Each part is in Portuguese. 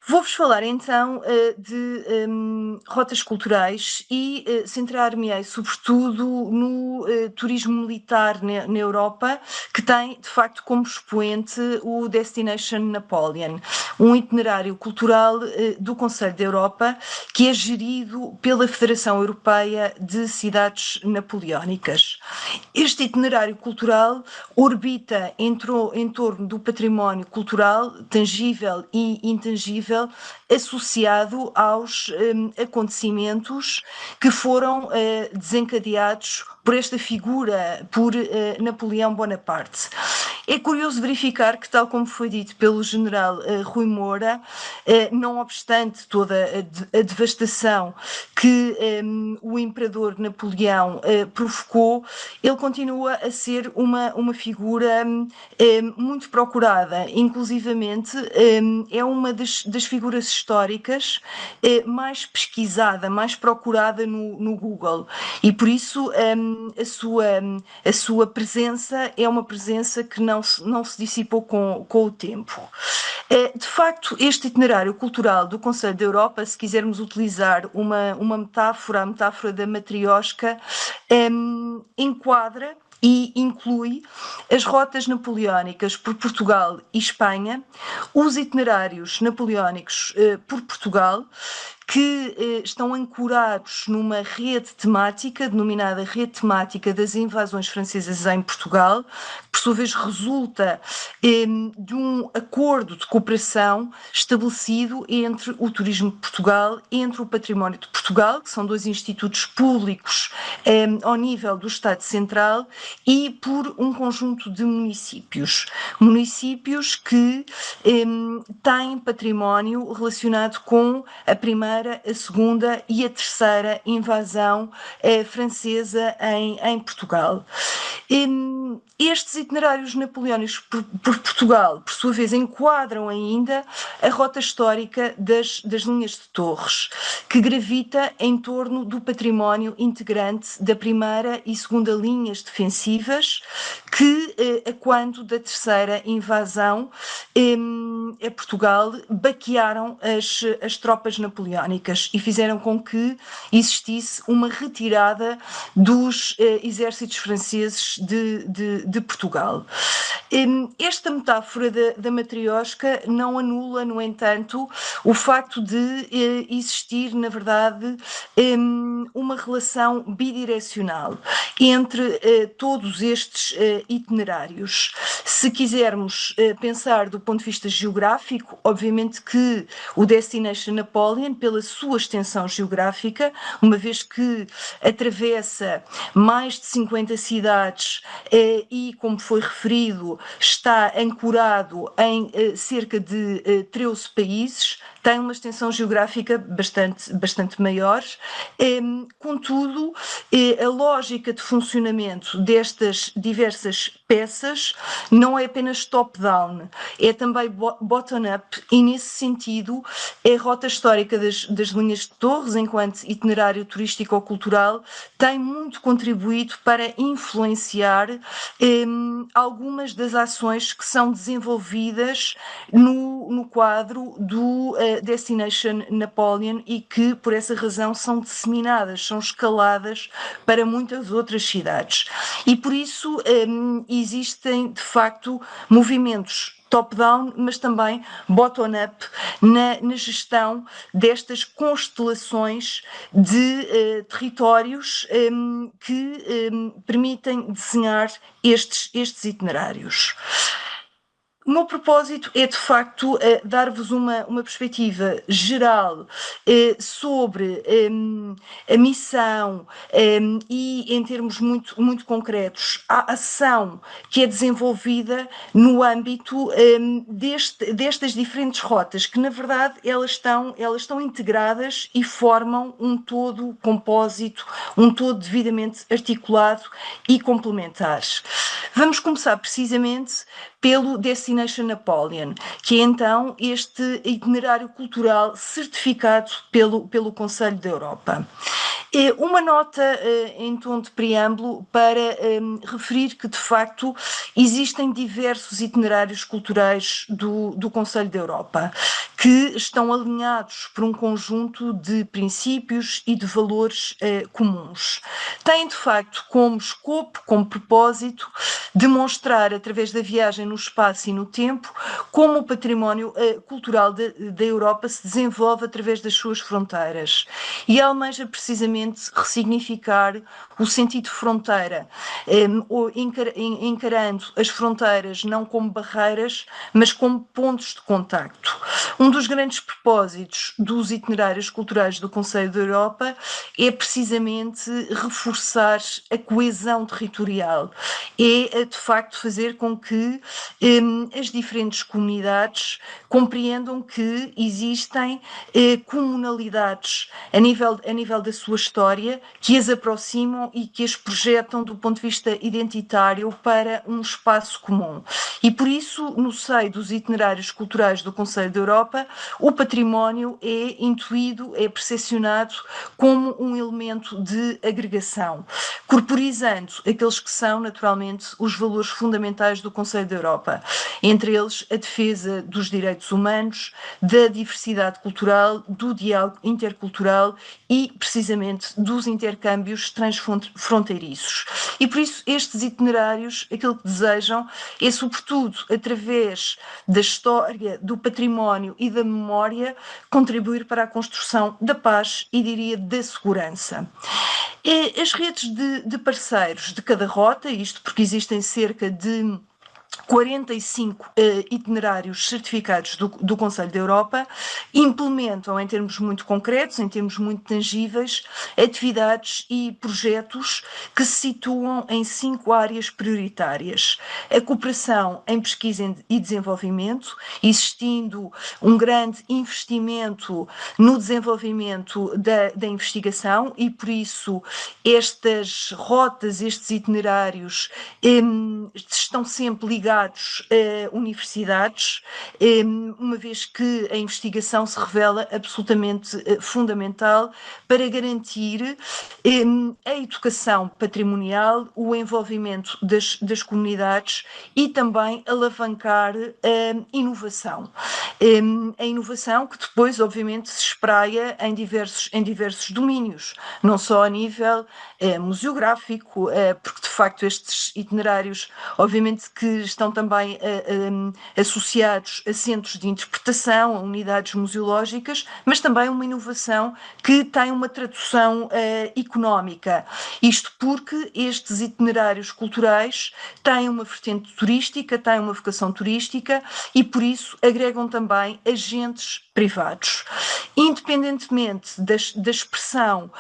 Vou-vos falar então de rotas culturais e centrar-me-ei sobretudo no turismo militar na Europa, que tem de facto como expoente o Destination Napoleon, um itinerário cultural do Conselho da Europa que é gerido pela Federação Europeia de Cidades Napoleónicas. Este itinerário cultural orbita em torno do património cultural tangível e intangível associado aos acontecimentos que foram desencadeados por esta figura, por Napoleão Bonaparte. É curioso verificar que, tal como foi dito pelo general Rui Moura, não obstante toda a devastação que o imperador Napoleão provocou, ele continua a ser uma figura muito procurada, inclusivamente é uma das figuras históricas mais pesquisada, mais procurada no Google, e por isso a sua presença é uma presença que não se dissipou com o tempo. De facto, este itinerário cultural do Conselho da Europa, se quisermos utilizar uma metáfora, a metáfora da matriosca, enquadra e inclui as rotas napoleónicas por Portugal e Espanha, os itinerários napoleónicos por Portugal, que estão ancorados numa rede temática, denominada Rede Temática das Invasões Francesas em Portugal, que por sua vez resulta de um acordo de cooperação estabelecido entre o Turismo de Portugal e entre o Património de Portugal, que são dois institutos públicos ao nível do Estado Central, e por um conjunto de municípios que têm património relacionado com a primeira, a segunda e a terceira invasão francesa em Portugal. Estes itinerários napoleónicos por Portugal, por sua vez, enquadram ainda a rota histórica das linhas de Torres, que gravita em torno do património integrante da primeira e segunda linhas defensivas, que, a quando da terceira invasão a Portugal, baquearam as tropas napoleónicas e fizeram com que existisse uma retirada dos exércitos franceses de Portugal. Esta metáfora da matriosca não anula, no entanto, o facto de existir, na verdade, uma relação bidirecional entre todos estes itinerários. Se quisermos pensar do ponto de vista geográfico, obviamente que o Destination Napoleon, pela sua extensão geográfica, uma vez que atravessa mais de 50 cidades e, como foi referido, está ancorado em cerca de 13 países, tem uma extensão geográfica bastante maior. Contudo, a lógica de funcionamento destas diversas peças não é apenas top-down, é também bottom-up, e nesse sentido a rota histórica das linhas de Torres, enquanto itinerário turístico ou cultural, tem muito contribuído para influenciar algumas das ações que são desenvolvidas no quadro do Destination Napoleon e que, por essa razão, são disseminadas, são escaladas para muitas outras cidades. E por isso existem, de facto, movimentos top-down, mas também bottom-up na gestão destas constelações de territórios que permitem desenhar estes itinerários. O meu propósito é, de facto, dar-vos uma perspectiva geral sobre a missão e, em termos muito concretos, a ação que é desenvolvida no âmbito destas diferentes rotas, que, na verdade, elas estão integradas e formam um todo compósito, um todo devidamente articulado e complementar. Vamos começar precisamente pelo Destination Napoleon, que é então este itinerário cultural certificado pelo Conselho da Europa. Uma nota em tom de preâmbulo para referir que, de facto, existem diversos itinerários culturais do Conselho da Europa, que estão alinhados por um conjunto de princípios e de valores comuns. Têm, de facto, como escopo, como propósito, demonstrar, através da viagem no espaço e no tempo, como o património cultural da Europa se desenvolve através das suas fronteiras. E almeja precisamente ressignificar o sentido de fronteira, encarando as fronteiras não como barreiras, mas como pontos de contacto. Um dos grandes propósitos dos itinerários culturais do Conselho da Europa é precisamente reforçar a coesão territorial, é de facto fazer com que as diferentes comunidades compreendam que existem comunalidades a nível da sua história que as aproximam e que as projetam do ponto de vista identitário para um espaço comum. E por isso, no seio dos itinerários culturais do Conselho da Europa, o património é intuído, é percepcionado como um elemento de agregação, corporizando aqueles que são, naturalmente, os valores fundamentais do Conselho da Europa, entre eles a defesa dos direitos humanos, da diversidade cultural, do diálogo intercultural e, precisamente, dos intercâmbios transfronteiriços. E por isso estes itinerários, aquilo que desejam é, sobretudo, através da história, do património e da memória, contribuir para a construção da paz e, diria, da segurança. As redes de parceiros de cada rota, isto porque existem cerca de 45 itinerários certificados do Conselho da Europa, implementam, em termos muito concretos, em termos muito tangíveis, atividades e projetos que se situam em 5 áreas prioritárias. A cooperação em pesquisa e desenvolvimento, existindo um grande investimento no desenvolvimento da investigação e, por isso, estas rotas, estes itinerários estão sempre ligados a universidades, uma vez que a investigação se revela absolutamente fundamental para garantir a educação patrimonial, o envolvimento das comunidades e também alavancar a inovação. A inovação que depois, obviamente, se espraia em diversos domínios, não só a nível museográfico, porque de facto estes itinerários, obviamente que estão também associados a centros de interpretação, a unidades museológicas, mas também uma inovação que tem uma tradução económica. Isto porque estes itinerários culturais têm uma vertente turística, têm uma vocação turística e por isso agregam também agentes privados. Independentemente da expressão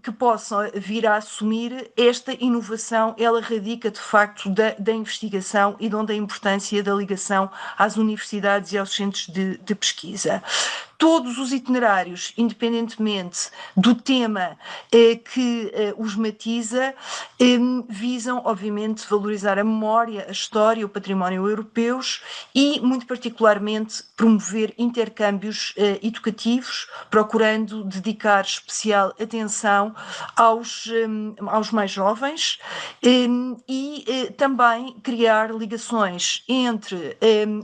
que possam vir a assumir, esta inovação ela radica de facto da investigação e de onde a importância da ligação às universidades e aos centros de pesquisa. Todos os itinerários, independentemente do tema que os matiza, visam, obviamente, valorizar a memória, a história, o património europeus e, muito particularmente, promover intercâmbios educativos, procurando dedicar especial atenção aos mais jovens e também criar ligações entre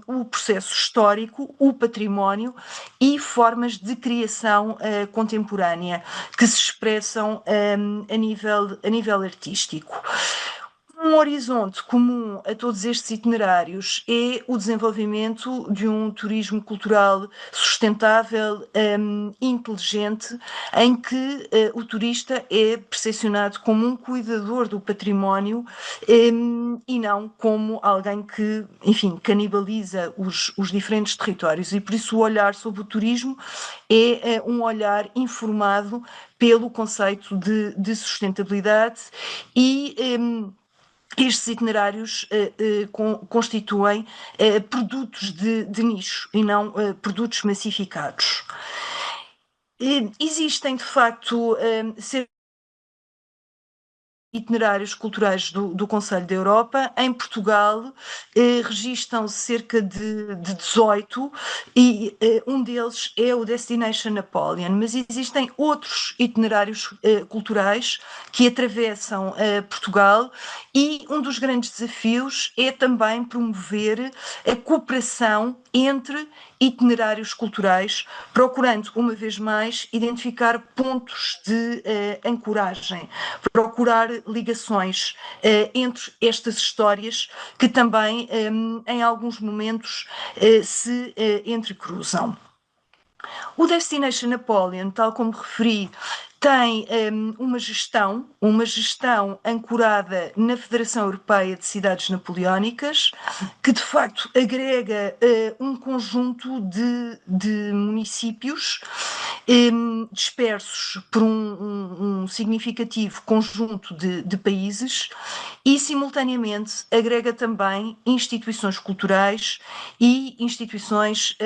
o processo histórico, o património e formas de criação contemporânea que se expressam a nível artístico. Um horizonte comum a todos estes itinerários é o desenvolvimento de um turismo cultural sustentável, inteligente, em que o turista é percepcionado como um cuidador do património e não como alguém que, enfim, canibaliza os diferentes territórios. E por isso o olhar sobre o turismo é um olhar informado pelo conceito de sustentabilidade e estes itinerários constituem produtos de nicho e não produtos massificados. Existem, de facto, cerca itinerários culturais do Conselho da Europa. Em Portugal, registam-se cerca de 18 e um deles é o Destination Napoleon, mas existem outros itinerários culturais que atravessam Portugal e um dos grandes desafios é também promover a cooperação entre itinerários culturais, procurando, uma vez mais, identificar pontos de ancoragem, procurar ligações entre estas histórias que também, em alguns momentos, se entrecruzam. O Destination Napoleon, tal como referi, tem uma gestão ancorada na Federação Europeia de Cidades Napoleónicas, que de facto agrega um conjunto de municípios dispersos por um significativo conjunto de países e, simultaneamente, agrega também instituições culturais e instituições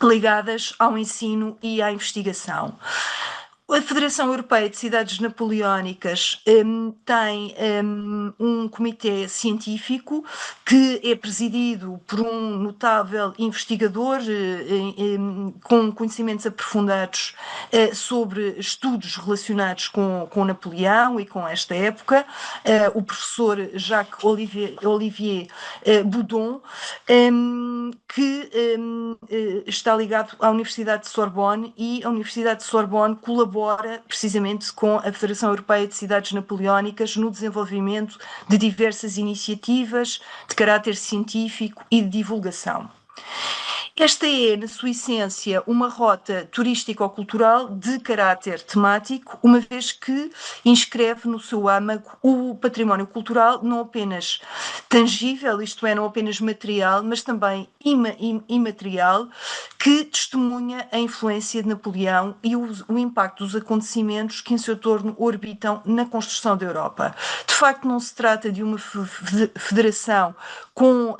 ligadas ao ensino e à investigação. A Federação Europeia de Cidades Napoleónicas tem um comitê científico que é presidido por um notável investigador com conhecimentos aprofundados sobre estudos relacionados com Napoleão e com esta época, o professor Jacques Olivier Boudon, que está ligado à Universidade de Sorbonne, e a Universidade de Sorbonne colabora precisamente com a Federação Europeia de Cidades Napoleónicas no desenvolvimento de diversas iniciativas de caráter científico e de divulgação. Esta é, na sua essência, uma rota turístico-cultural de caráter temático, uma vez que inscreve no seu âmago o património cultural não apenas tangível, isto é, não apenas material, mas também imaterial, que testemunha a influência de Napoleão e o impacto dos acontecimentos que em seu torno orbitam na construção da Europa. De facto, não se trata de uma federação com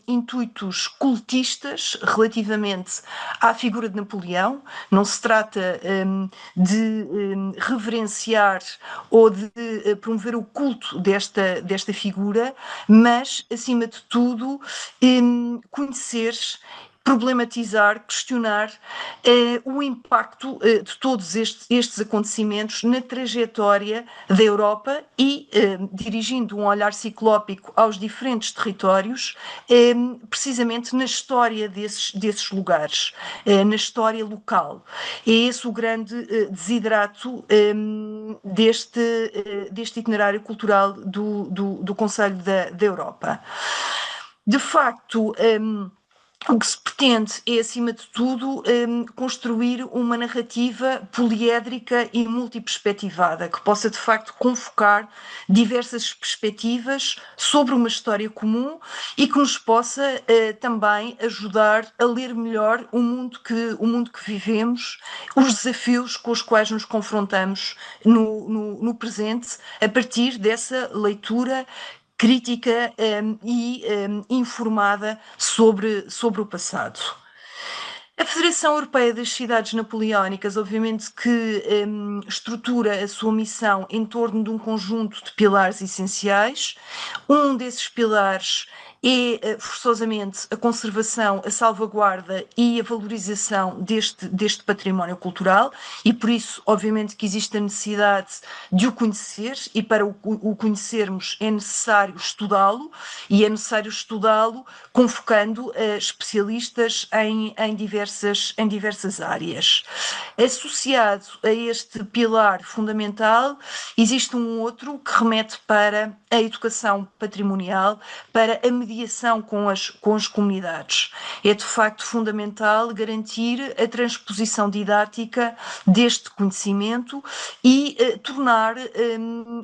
intuitos cultistas relativamente à figura de Napoleão, não se trata de reverenciar ou de promover o culto desta figura, mas, acima de tudo, conhecer, problematizar, questionar o impacto de todos estes acontecimentos na trajetória da Europa e dirigindo um olhar ciclópico aos diferentes territórios, precisamente na história desses lugares, na história local. É esse o grande desidrato deste itinerário cultural do Conselho da Europa. De facto, o que se pretende é, acima de tudo, construir uma narrativa poliédrica e multiperspectivada, que possa, de facto, convocar diversas perspectivas sobre uma história comum e que nos possa também ajudar a ler melhor o mundo que vivemos, os desafios com os quais nos confrontamos no presente, a partir dessa leitura crítica e informada sobre o passado. A Federação Europeia das Cidades Napoleónicas, obviamente que estrutura a sua missão em torno de um conjunto de pilares essenciais. Um desses pilares é forçosamente a conservação, a salvaguarda e a valorização deste património cultural, e por isso, obviamente, que existe a necessidade de o conhecer, e para o conhecermos é necessário estudá-lo, e é necessário estudá-lo convocando especialistas em diversas áreas. Associado a este pilar fundamental, existe um outro que remete para a educação patrimonial, para a mediação com as comunidades. É de facto fundamental garantir a transposição didática deste conhecimento e tornar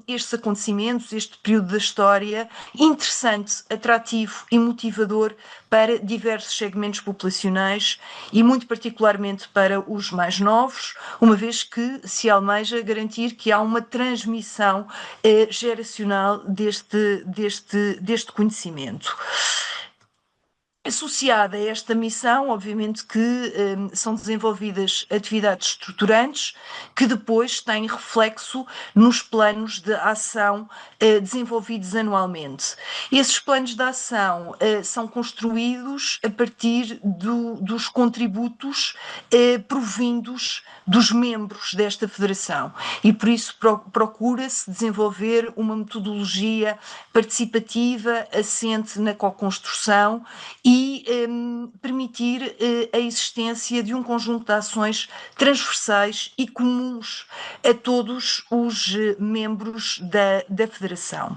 estes acontecimentos, este período da história, interessante, atrativo e motivador para diversos segmentos populacionais e muito particularmente para os mais novos, uma vez que se almeja garantir que há uma transmissão geracional deste conhecimento. Associada a esta missão, obviamente que são desenvolvidas atividades estruturantes que depois têm reflexo nos planos de ação desenvolvidos anualmente. Esses planos de ação são construídos a partir dos contributos provindos dos membros desta federação e por isso procura-se desenvolver uma metodologia participativa assente na co-construção e permitir a existência de um conjunto de ações transversais e comuns a todos os membros da Federação.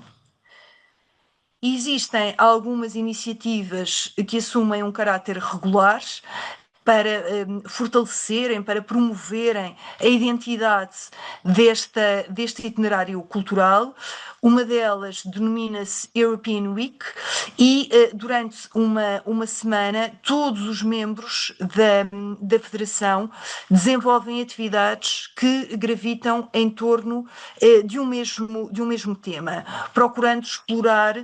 Existem algumas iniciativas que assumem um caráter regular para fortalecerem, para promoverem a identidade deste itinerário cultural. Uma delas denomina-se European Week e durante uma semana todos os membros da Federação desenvolvem atividades que gravitam em torno de um mesmo tema, procurando explorar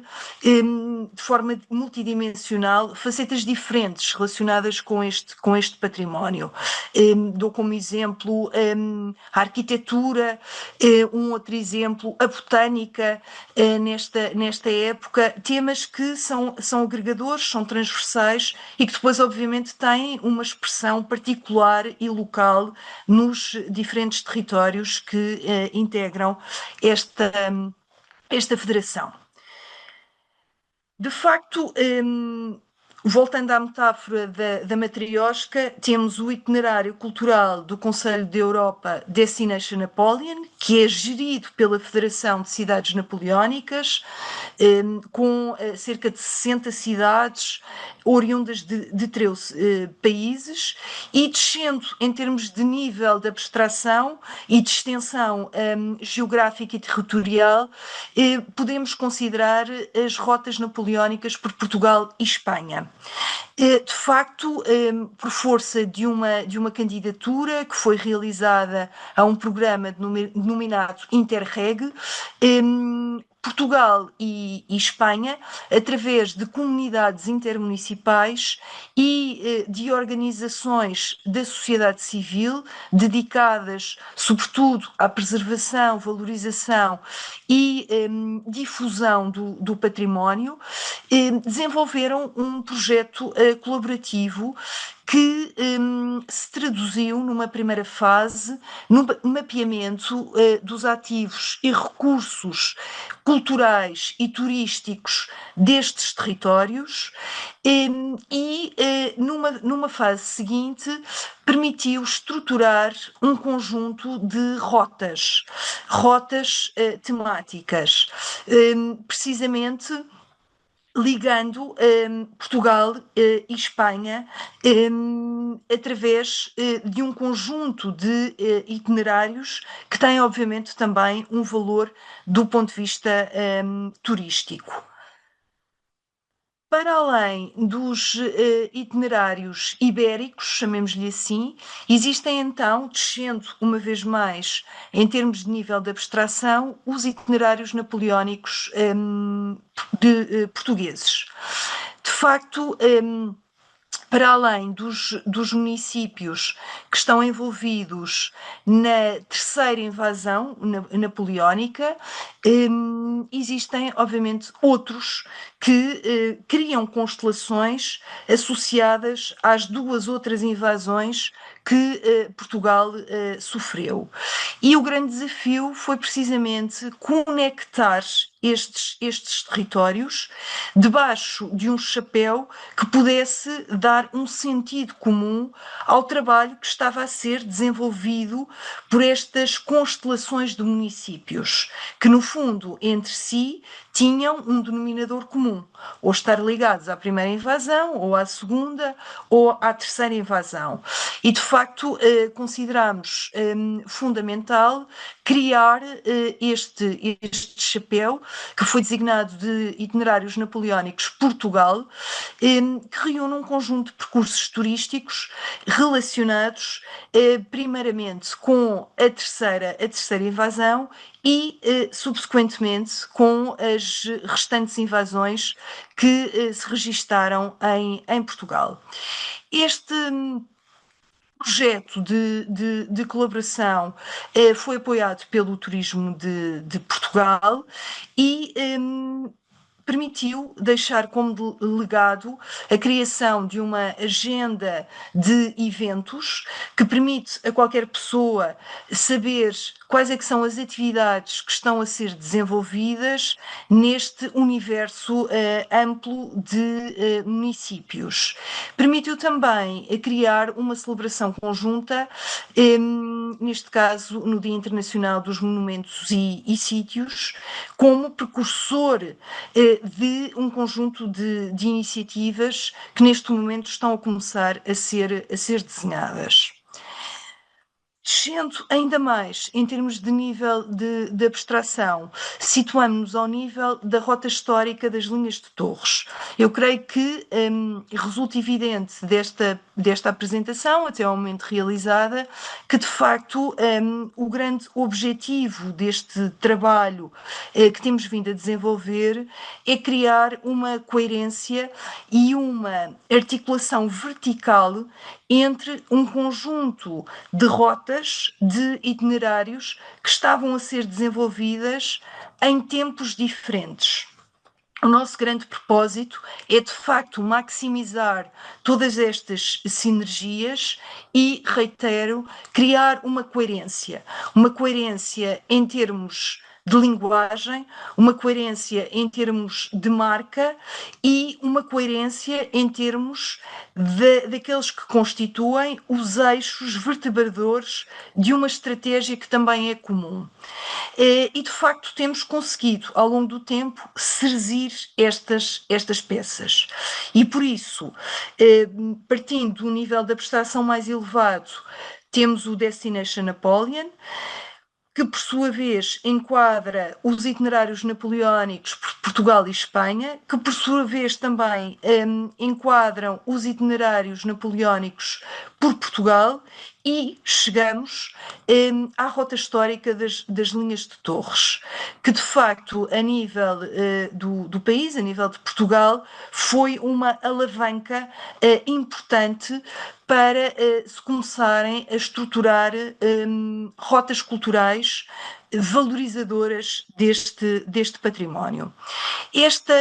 de forma multidimensional facetas diferentes relacionadas com este património. Dou como exemplo a arquitetura, um outro exemplo, a botânica, nesta época, temas que são agregadores, são transversais e que depois, obviamente, têm uma expressão particular e local nos diferentes territórios que integram esta federação. De facto, voltando à metáfora da matriosca, temos o itinerário cultural do Conselho da Europa Destination Napoleon, que é gerido pela Federação de Cidades Napoleónicas, com cerca de 60 cidades oriundas de 13 países, e descendo em termos de nível de abstração e de extensão geográfica e territorial, podemos considerar as rotas napoleónicas por Portugal e Espanha. De facto, por força de uma candidatura que foi realizada a um programa denominado Interreg, Portugal e Espanha, através de comunidades intermunicipais e de organizações da sociedade civil dedicadas, sobretudo, à preservação, valorização e difusão do património, desenvolveram um projeto colaborativo que se traduziu numa primeira fase no mapeamento dos ativos e recursos culturais e turísticos destes territórios e numa fase seguinte permitiu estruturar um conjunto de rotas temáticas, precisamente ligando Portugal e Espanha através de um conjunto de itinerários que têm, obviamente, também um valor do ponto de vista turístico. Para além dos itinerários ibéricos, chamemos-lhe assim, existem então, descendo uma vez mais em termos de nível de abstração, os itinerários napoleónicos portugueses. De facto, para além dos municípios que estão envolvidos na terceira invasão napoleónica, existem, obviamente, outros que criam constelações associadas às duas outras invasões que Portugal sofreu. E o grande desafio foi precisamente conectar estes territórios debaixo de um chapéu que pudesse dar um sentido comum ao trabalho que estava a ser desenvolvido por estas constelações de municípios, que no fundo entre si tinham um denominador comum, ou estar ligados à primeira invasão, ou à segunda, ou à terceira invasão. E de facto, consideramos fundamental criar este chapéu, que foi designado de Itinerários Napoleónicos Portugal, que reúne um conjunto de percursos turísticos relacionados primeiramente com a terceira invasão e, subsequentemente, com as restantes invasões que se registaram em Portugal. Este projeto de colaboração foi apoiado pelo Turismo de Portugal e permitiu deixar como legado a criação de uma agenda de eventos que permite a qualquer pessoa saber quais é que são as atividades que estão a ser desenvolvidas neste universo amplo de municípios. Permitiu também criar uma celebração conjunta, neste caso no Dia Internacional dos Monumentos e Sítios, como precursor de um conjunto de iniciativas que neste momento estão a começar a ser desenhadas. Descendo ainda mais em termos de nível de abstração, situamos-nos ao nível da rota histórica das linhas de Torres. Eu creio que resulta evidente desta apresentação, até ao momento realizada, que de facto o grande objetivo deste trabalho que temos vindo a desenvolver é criar uma coerência e uma articulação vertical entre um conjunto de rotas, de itinerários que estavam a ser desenvolvidas em tempos diferentes. O nosso grande propósito é, de facto, maximizar todas estas sinergias e, reitero, criar uma coerência em termos de linguagem, uma coerência em termos de marca e uma coerência em termos daqueles que constituem os eixos vertebradores de uma estratégia que também é comum. E, de facto, temos conseguido, ao longo do tempo, serzir estas peças. E, por isso, partindo do nível de abstração mais elevado, temos o Destination Napoleon, que por sua vez enquadra os itinerários napoleónicos por Portugal e Espanha, que por sua vez também enquadram os itinerários napoleónicos por Portugal, e chegamos à rota histórica das linhas de Torres, que de facto a nível do país, a nível de Portugal, foi uma alavanca importante para se começarem a estruturar rotas culturais valorizadoras deste património. Esta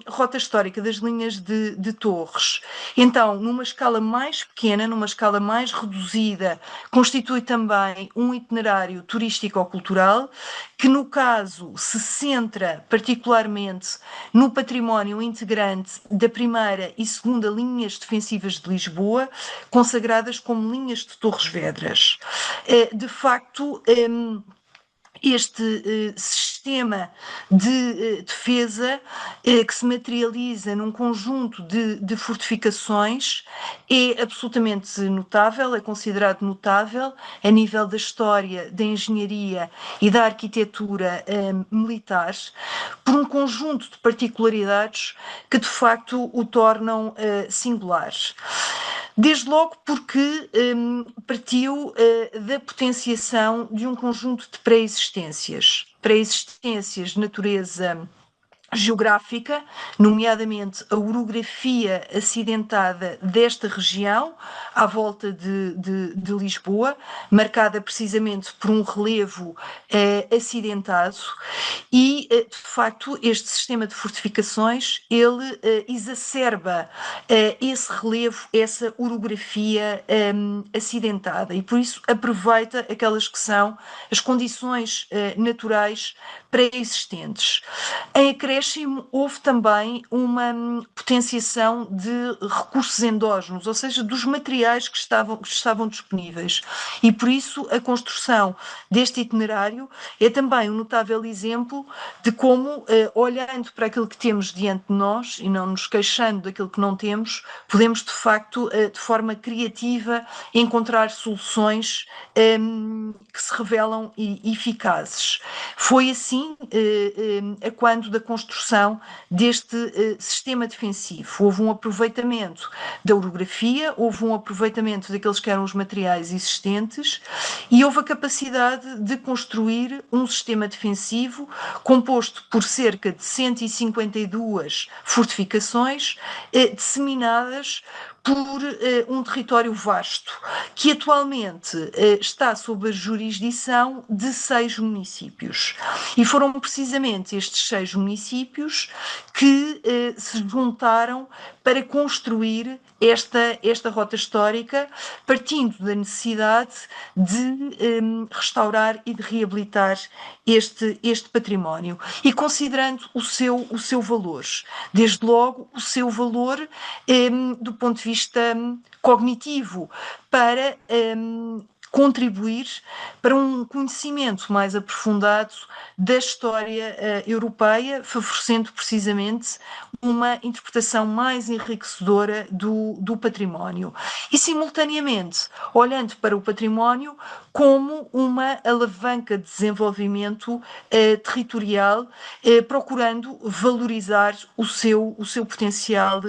rota histórica das linhas de Torres, então, numa escala mais pequena, numa escala mais reduzida, constitui também um itinerário turístico-cultural que, no caso, se centra particularmente no património integrante da primeira e segunda linhas defensivas de Lisboa, consagradas como linhas de Torres Vedras. De facto, este sistema de defesa que se materializa num conjunto de fortificações é absolutamente notável, é considerado notável a nível da história, da engenharia e da arquitetura militar, por um conjunto de particularidades que de facto o tornam singular. Desde logo porque partiu da potenciação de um conjunto de pré-existências de natureza geográfica, nomeadamente a orografia acidentada desta região, à volta de Lisboa, marcada precisamente por um relevo acidentado, e, de facto, este sistema de fortificações, ele exacerba esse relevo, essa orografia acidentada, e por isso aproveita aquelas que são as condições naturais pré-existentes. Em acréscimo, acréscimo, houve também uma potenciação de recursos endógenos, ou seja, dos materiais que estavam disponíveis. E por isso a construção deste itinerário é também um notável exemplo de como, olhando para aquilo que temos diante de nós e não nos queixando daquilo que não temos, podemos de facto, de forma criativa, encontrar soluções que se revelam eficazes. Foi assim a quando da construção deste sistema defensivo. Houve um aproveitamento da orografia, houve um aproveitamento daqueles que eram os materiais existentes e houve a capacidade de construir um sistema defensivo composto por cerca de 152 fortificações disseminadas por um território vasto, que atualmente está sob a jurisdição de 6 municípios. E foram precisamente estes 6 municípios que se juntaram para construir esta rota histórica, partindo da necessidade de restaurar e de reabilitar este património e considerando o seu valor. Desde logo, o seu valor do ponto de vista cognitivo, para contribuir para um conhecimento mais aprofundado da história europeia, favorecendo precisamente uma interpretação mais enriquecedora do património. E, simultaneamente, olhando para o património como uma alavanca de desenvolvimento territorial, procurando valorizar o seu potencial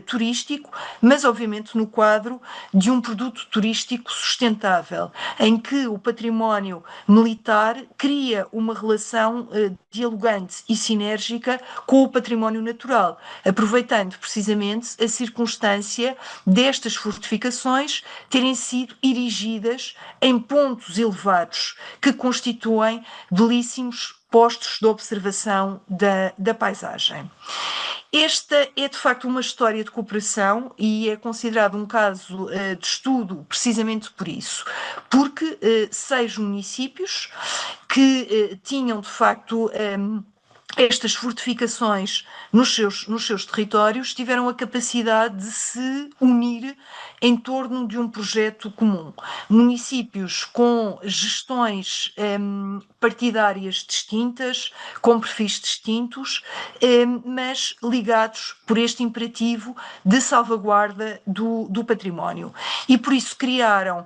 turístico, mas, obviamente, no quadro de um produto turístico sustentável, em que o património militar cria uma relação dialogante e sinérgica com o património natural, aproveitando precisamente a circunstância destas fortificações terem sido erigidas em pontos elevados que constituem belíssimos postos de observação da paisagem. Esta é, de facto, uma história de cooperação e é considerado um caso de estudo precisamente por isso, porque 6 municípios que tinham, de facto, estas fortificações nos seus territórios tiveram a capacidade de se unir em torno de um projeto comum. Municípios com gestões partidárias distintas, com perfis distintos, mas ligados por este imperativo de salvaguarda do património. E por isso criaram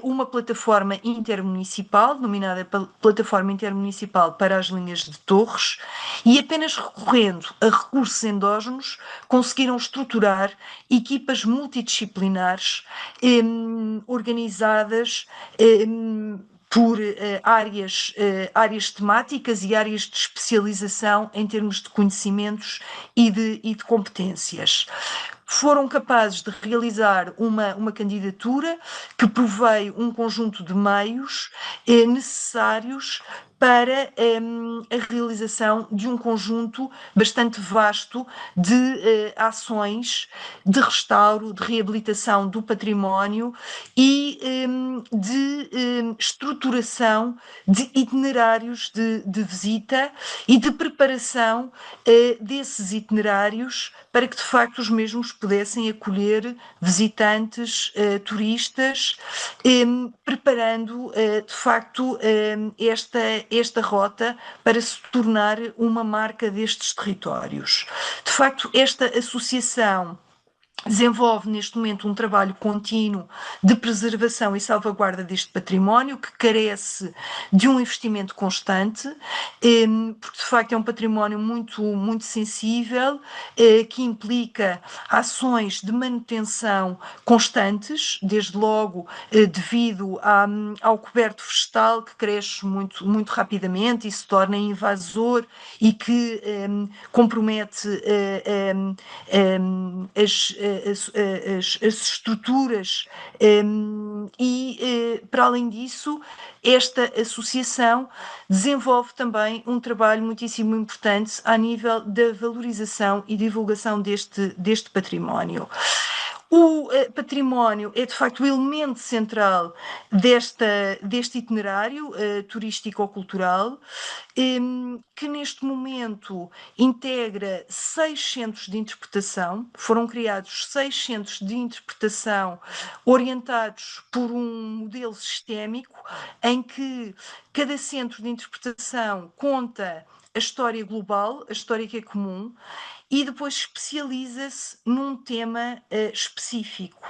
uma plataforma intermunicipal, denominada Plataforma Intermunicipal para as Linhas de Torres, e apenas recorrendo a recursos endógenos conseguiram estruturar equipas multidisciplinares organizadas por áreas temáticas e áreas de especialização em termos de conhecimentos e de competências. Foram capazes de realizar uma candidatura que provei um conjunto de meios necessários para a realização de um conjunto bastante vasto de ações de restauro, de reabilitação do património e de estruturação de itinerários de visita e de preparação desses itinerários para que, de facto, os mesmos pudessem acolher visitantes, turistas, preparando, de facto, esta rota para se tornar uma marca destes territórios. De facto, esta associação desenvolve neste momento um trabalho contínuo de preservação e salvaguarda deste património que carece de um investimento constante, porque de facto é um património muito sensível, que implica ações de manutenção constantes, desde logo devido ao coberto vegetal que cresce muito rapidamente e se torna invasor e que compromete as estruturas e, para além disso, esta associação desenvolve também um trabalho muitíssimo importante a nível da valorização e divulgação deste património. O património é, de facto, o elemento central deste itinerário turístico-cultural, que neste momento integra 6 centros de interpretação. Foram criados 6 centros de interpretação orientados por um modelo sistémico em que cada centro de interpretação conta a história global, a história que é comum, e depois especializa-se num tema específico,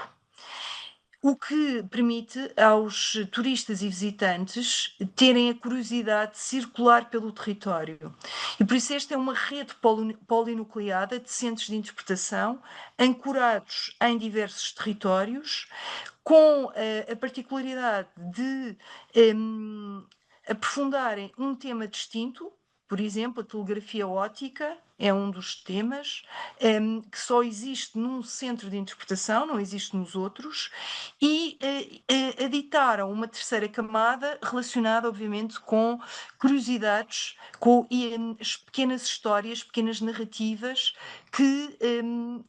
o que permite aos turistas e visitantes terem a curiosidade de circular pelo território. E por isso esta é uma rede polinucleada de centros de interpretação, ancorados em diversos territórios, com a particularidade de aprofundarem um tema distinto. Por exemplo, a telegrafia óptica é um dos temas que só existe num centro de interpretação, não existe nos outros, e aditaram uma terceira camada relacionada, obviamente, com curiosidades, com as pequenas histórias, pequenas narrativas que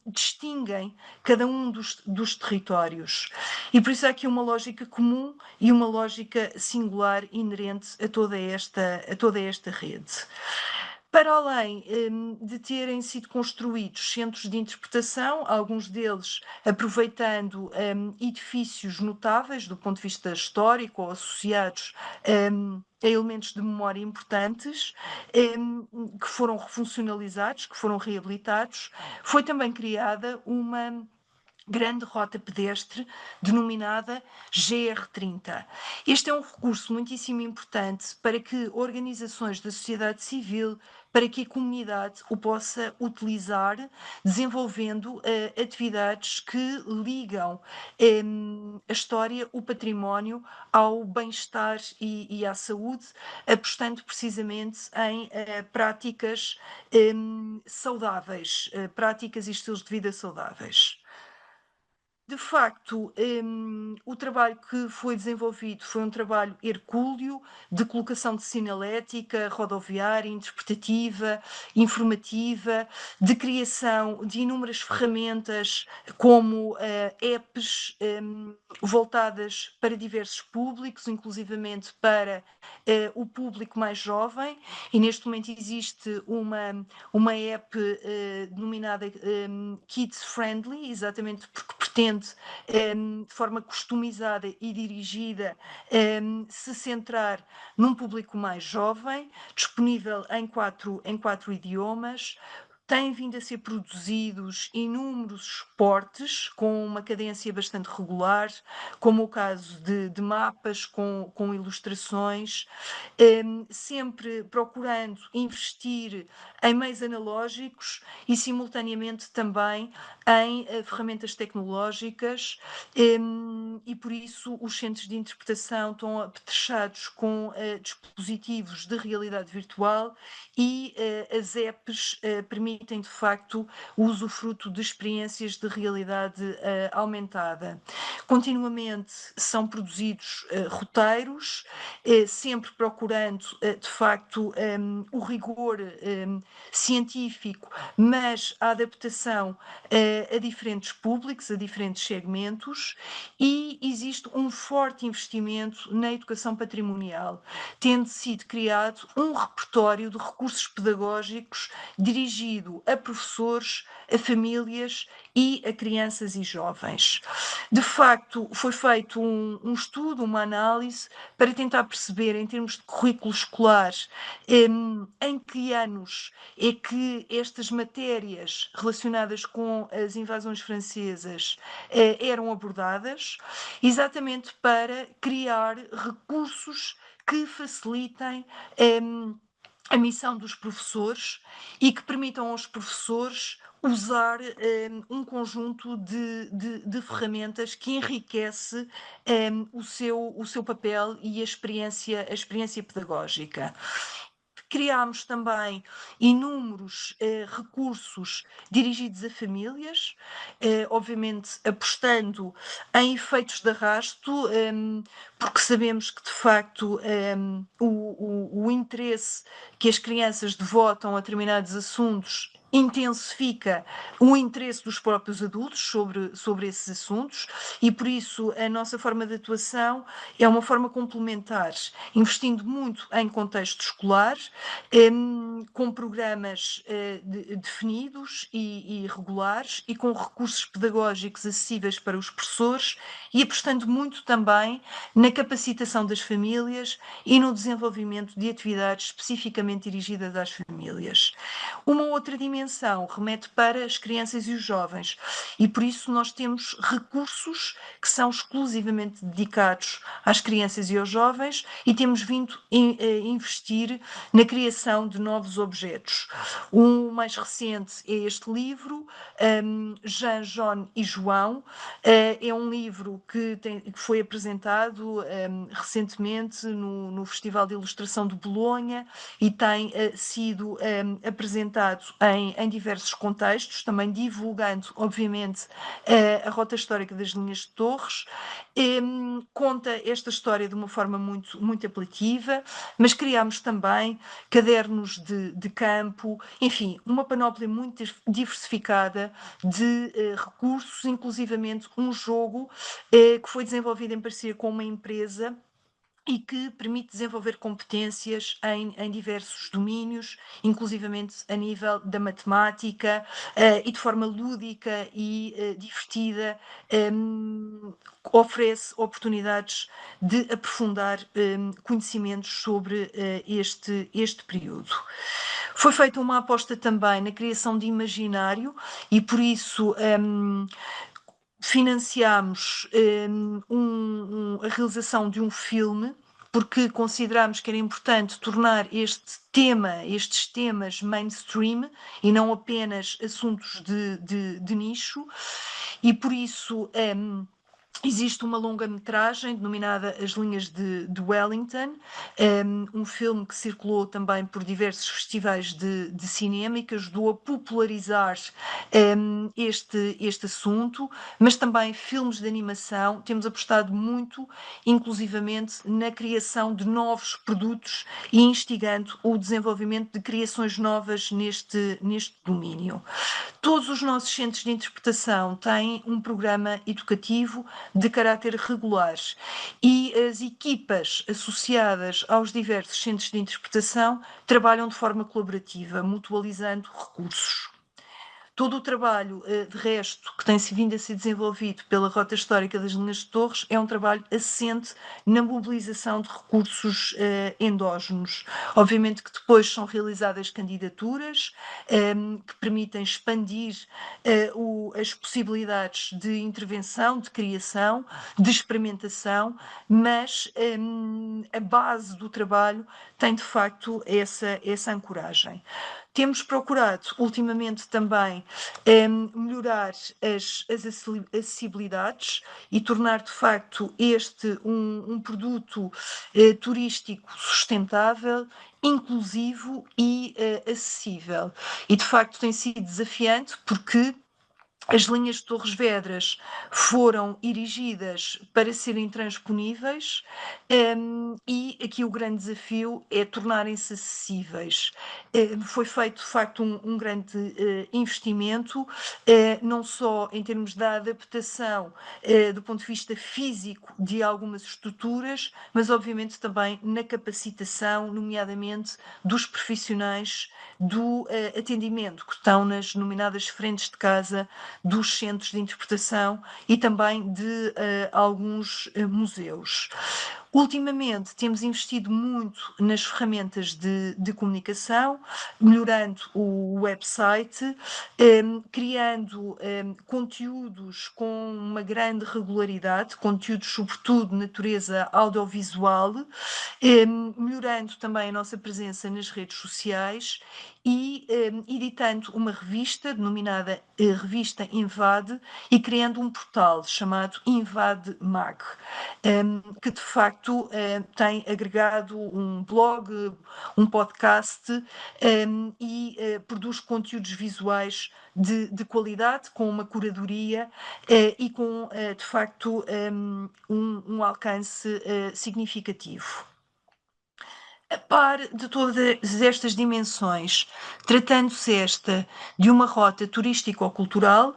distinguem cada um dos territórios. E por isso há aqui uma lógica comum e uma lógica singular inerente a toda esta rede. Para além de terem sido construídos centros de interpretação, alguns deles aproveitando edifícios notáveis do ponto de vista histórico ou associados a elementos de memória importantes, que foram refuncionalizados, que foram reabilitados, foi também criada uma grande rota pedestre denominada GR30. Este é um recurso muitíssimo importante para que organizações da sociedade civil, para que a comunidade o possa utilizar, desenvolvendo atividades que ligam a história, o património, ao bem-estar e à saúde, apostando precisamente em práticas saudáveis, práticas e estilos de vida saudáveis. De facto, o trabalho que foi desenvolvido foi um trabalho hercúleo de colocação de sinalética, rodoviária, interpretativa, informativa, de criação de inúmeras ferramentas como apps voltadas para diversos públicos, inclusivamente para o público mais jovem, e neste momento existe uma app denominada Kids Friendly, exatamente porque pretende, de forma customizada e dirigida, se centrar num público mais jovem, disponível em quatro idiomas. Têm vindo a ser produzidos inúmeros esportes com uma cadência bastante regular, como o caso de mapas com ilustrações, sempre procurando investir em meios analógicos e, simultaneamente, também em ferramentas tecnológicas, e por isso os centros de interpretação estão apetrechados com dispositivos de realidade virtual e as apps permitem, de facto, o usufruto de experiências de realidade aumentada. Continuamente são produzidos roteiros, sempre procurando, de facto, o rigor científico, mas a adaptação a diferentes públicos, a diferentes segmentos, e existe um forte investimento na educação patrimonial, tendo sido criado um repertório de recursos pedagógicos dirigido a professores, a famílias e a crianças e jovens. De facto, foi feito um estudo, uma análise, para tentar perceber, em termos de currículo escolar, em que anos é que estas matérias relacionadas com as invasões francesas eram abordadas, exatamente para criar recursos que facilitem a missão dos professores e que permitam aos professores usar um conjunto de ferramentas que enriquece o seu papel e a experiência pedagógica. Criámos também inúmeros recursos dirigidos a famílias, obviamente apostando em efeitos de arrasto, porque sabemos que, de facto, o interesse que as crianças devotam a determinados assuntos intensifica o interesse dos próprios adultos sobre esses assuntos e, por isso, a nossa forma de atuação é uma forma complementar, investindo muito em contexto escolar, com programas definidos e regulares e com recursos pedagógicos acessíveis para os professores e apostando muito também na capacitação das famílias e no desenvolvimento de atividades especificamente dirigidas às famílias. Uma outra dimensão remete para as crianças e os jovens, e por isso nós temos recursos que são exclusivamente dedicados às crianças e aos jovens e temos vindo a investir na criação de novos objetos. O mais recente é este livro, Jean, John e João. É um livro que foi apresentado recentemente no Festival de Ilustração de Bolonha e tem sido apresentado em diversos contextos, também divulgando, obviamente, a rota histórica das linhas de Torres. Conta esta história de uma forma muito, muito apelativa, mas criámos também cadernos de campo, enfim, uma panóplia muito diversificada de recursos, inclusivamente um jogo que foi desenvolvido em parceria com uma empresa e que permite desenvolver competências em diversos domínios, inclusivamente a nível da matemática, e de forma lúdica e divertida, oferece oportunidades de aprofundar conhecimentos sobre este período. Foi feita uma aposta também na criação de imaginário e, por isso, financiámos a realização de um filme, porque considerámos que era importante tornar estes temas mainstream e não apenas assuntos de nicho, e por isso existe uma longa-metragem denominada As Linhas de Wellington, um filme que circulou também por diversos festivais de cinema e que ajudou a popularizar este assunto, mas também filmes de animação. Temos apostado muito, inclusivamente, na criação de novos produtos e instigando o desenvolvimento de criações novas neste domínio. Todos os nossos centros de interpretação têm um programa educativo de caráter regular e as equipas associadas aos diversos centros de interpretação trabalham de forma colaborativa, mutualizando recursos. Todo o trabalho, de resto, que tem vindo a ser desenvolvido pela Rota Histórica das Linhas de Torres é um trabalho assente na mobilização de recursos endógenos. Obviamente que depois são realizadas candidaturas que permitem expandir as possibilidades de intervenção, de criação, de experimentação, mas a base do trabalho tem de facto essa ancoragem. Temos procurado, ultimamente, também melhorar as acessibilidades e tornar, de facto, este um produto turístico sustentável, inclusivo e acessível. E, de facto, tem sido desafiante porque as linhas de Torres Vedras foram erigidas para serem transponíveis, e aqui o grande desafio é tornarem-se acessíveis. Foi feito, de facto, um grande investimento, não só em termos da adaptação do ponto de vista físico de algumas estruturas, mas obviamente também na capacitação, nomeadamente dos profissionais do atendimento, que estão nas denominadas frentes de casa dos centros de interpretação e também de alguns museus. Ultimamente temos investido muito nas ferramentas de comunicação, melhorando o website, criando conteúdos com uma grande regularidade, conteúdos sobretudo de natureza audiovisual, melhorando também a nossa presença nas redes sociais e editando uma revista denominada Revista Invade e criando um portal chamado Invade Mag, que de facto tem agregado um blog, um podcast e produz conteúdos visuais de qualidade, com uma curadoria e com, de facto, um alcance significativo. A par de todas estas dimensões, tratando-se esta de uma rota turístico-cultural,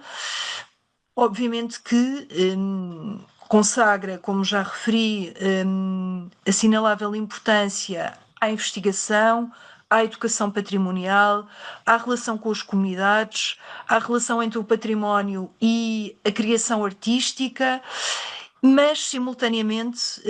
obviamente que consagra, como já referi, assinalável importância à investigação, à educação patrimonial, à relação com as comunidades, à relação entre o património e a criação artística, mas simultaneamente,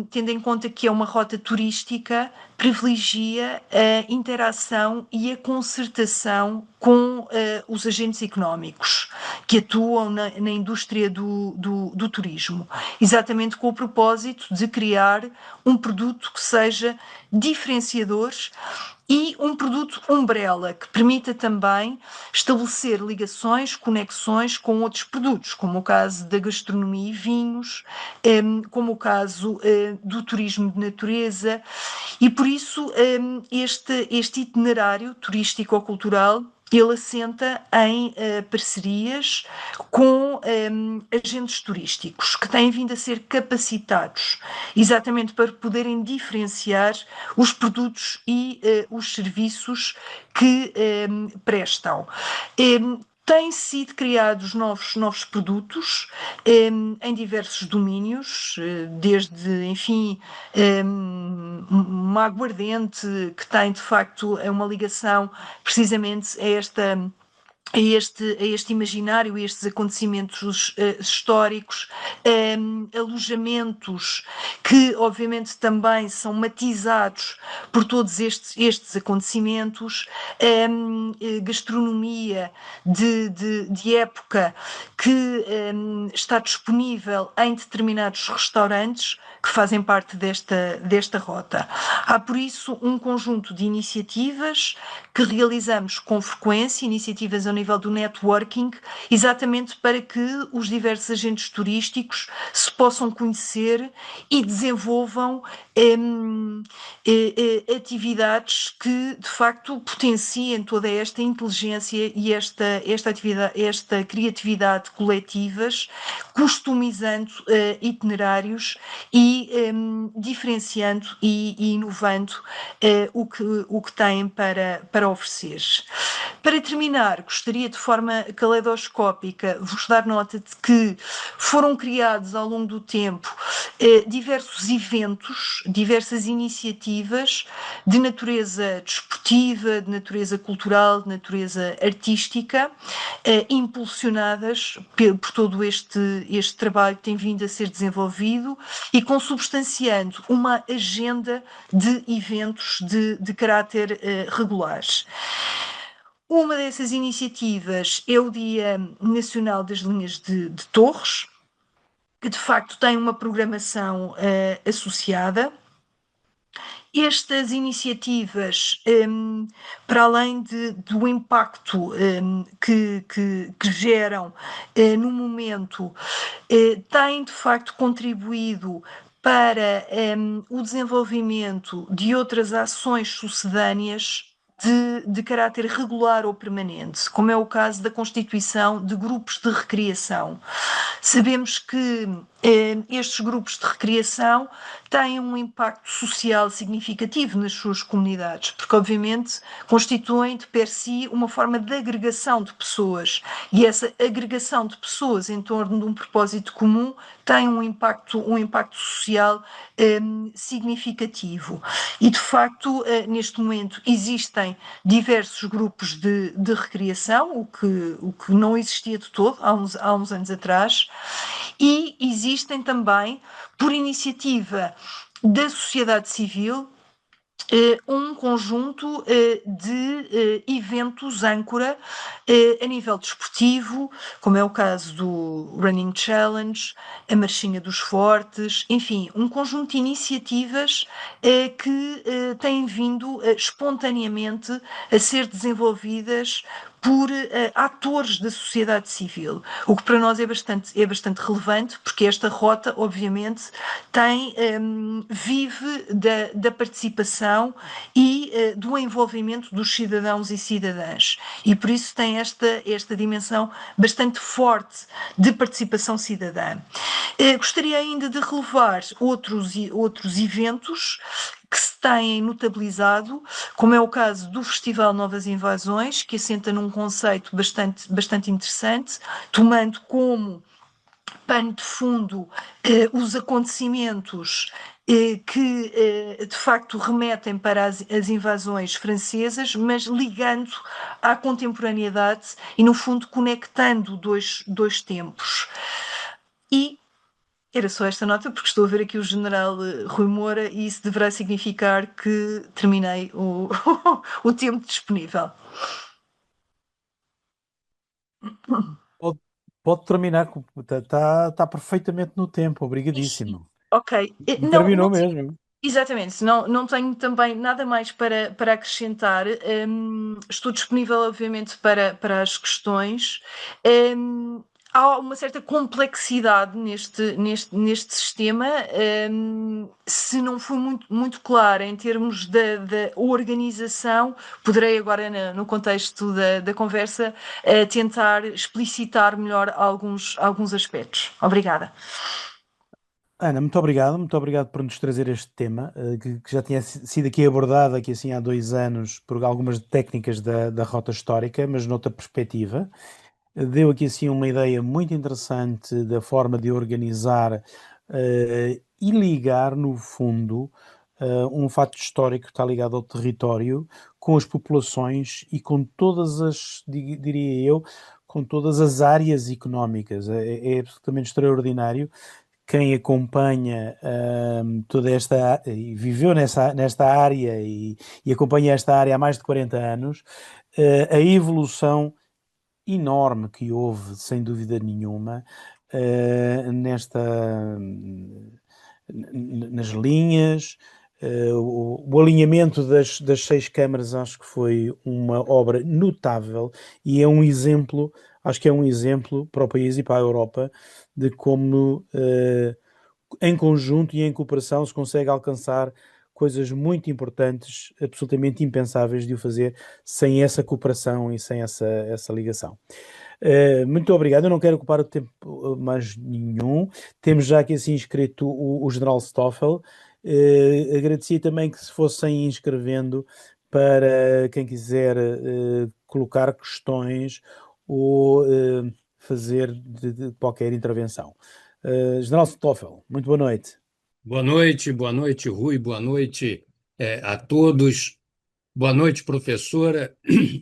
tendo em conta que é uma rota turística, privilegia a interação e a concertação com os agentes económicos que atuam na indústria do turismo, exatamente com o propósito de criar um produto que seja diferenciador e um produto umbrella que permita também estabelecer ligações, conexões com outros produtos, como o caso da gastronomia e vinhos, como o caso do turismo de natureza, e por isso este itinerário turístico-cultural ele assenta em parcerias com agentes turísticos que têm vindo a ser capacitados exatamente para poderem diferenciar os produtos e os serviços que prestam. Têm sido criados novos produtos em diversos domínios, desde, enfim, uma aguardente que tem, de facto, uma ligação precisamente a este imaginário, a estes acontecimentos históricos, alojamentos que obviamente também são matizados por todos estes acontecimentos, gastronomia de época que está disponível em determinados restaurantes que fazem parte desta rota. Há, por isso, um conjunto de iniciativas que realizamos com frequência, iniciativas ao nível do networking, exatamente para que os diversos agentes turísticos se possam conhecer e desenvolvam atividades que, de facto, potenciem toda esta inteligência e esta criatividade coletivas, customizando itinerários e diferenciando e inovando o que têm para oferecer. Para terminar, gostaria de forma caleidoscópica vos dar nota de que foram criados ao longo do tempo diversos eventos, diversas iniciativas de natureza desportiva, de natureza cultural, de natureza artística, impulsionadas por todo este trabalho que tem vindo a ser desenvolvido e consubstanciando uma agenda de eventos de caráter regular. Uma dessas iniciativas é o Dia Nacional das Linhas de Torres, que de facto tem uma programação associada. Estas iniciativas, para além do impacto que geram no momento, têm de facto contribuído para o desenvolvimento de outras ações sucedâneas de caráter regular ou permanente, como é o caso da constituição de grupos de recreação. Sabemos que estes grupos de recreação têm um impacto social significativo nas suas comunidades, porque obviamente constituem de per si uma forma de agregação de pessoas, e essa agregação de pessoas em torno de um propósito comum tem um impacto social significativo. E de facto, neste momento existem diversos grupos de recreação, o que não existia de todo há uns anos atrás, e existem também, por iniciativa da sociedade civil, um conjunto de eventos âncora a nível desportivo, como é o caso do Running Challenge, a Marchinha dos Fortes, enfim, um conjunto de iniciativas que têm vindo espontaneamente a ser desenvolvidas por atores da sociedade civil, o que para nós é bastante relevante, porque esta rota, obviamente, vive da participação e do envolvimento dos cidadãos e cidadãs. E por isso tem esta dimensão bastante forte de participação cidadã. Gostaria ainda de relevar outros eventos que se têm notabilizado, como é o caso do Festival Novas Invasões, que assenta num conceito bastante interessante, tomando como pano de fundo os acontecimentos que de facto remetem para as invasões francesas, mas ligando à contemporaneidade e, no fundo, conectando dois tempos. E era só esta nota, porque estou a ver aqui o general Rui Moura e isso deverá significar que terminei o tempo disponível. Pode, pode terminar, está perfeitamente no tempo, Sim. obrigadíssimo. Ok. E Não, terminou mesmo. exatamente, não tenho também nada mais para acrescentar. Estou disponível, obviamente, para as questões. Há uma certa complexidade neste sistema. Se não foi muito clara em termos da organização, poderei agora, no contexto da conversa, tentar explicitar melhor alguns aspectos. Obrigada. Ana, muito obrigado por nos trazer este tema, que já tinha sido aqui abordado aqui assim há 2 anos por algumas técnicas da rota histórica, mas noutra perspectiva. Deu aqui assim uma ideia muito interessante da forma de organizar e ligar, no fundo, um facto histórico que está ligado ao território, com as populações e com todas as, diria eu, com todas as áreas económicas. É absolutamente extraordinário quem acompanha toda esta e viveu nesta área e acompanha esta área há mais de 40 anos, a evolução enorme que houve, sem dúvida nenhuma, nas linhas. O alinhamento das 6 câmaras acho que foi uma obra notável e é um exemplo, acho que é um exemplo para o país e para a Europa de como em conjunto e em cooperação se consegue alcançar coisas muito importantes, absolutamente impensáveis de o fazer sem essa cooperação e sem essa ligação. Muito obrigado. Eu não quero ocupar o tempo mais nenhum. Temos já aqui assim inscrito o General Stoffel. Agradecia também que se fossem inscrevendo para quem quiser colocar questões ou fazer de qualquer intervenção. General Stoffel, muito boa noite. Boa noite, Rui, boa noite, a todos. Boa noite, professora.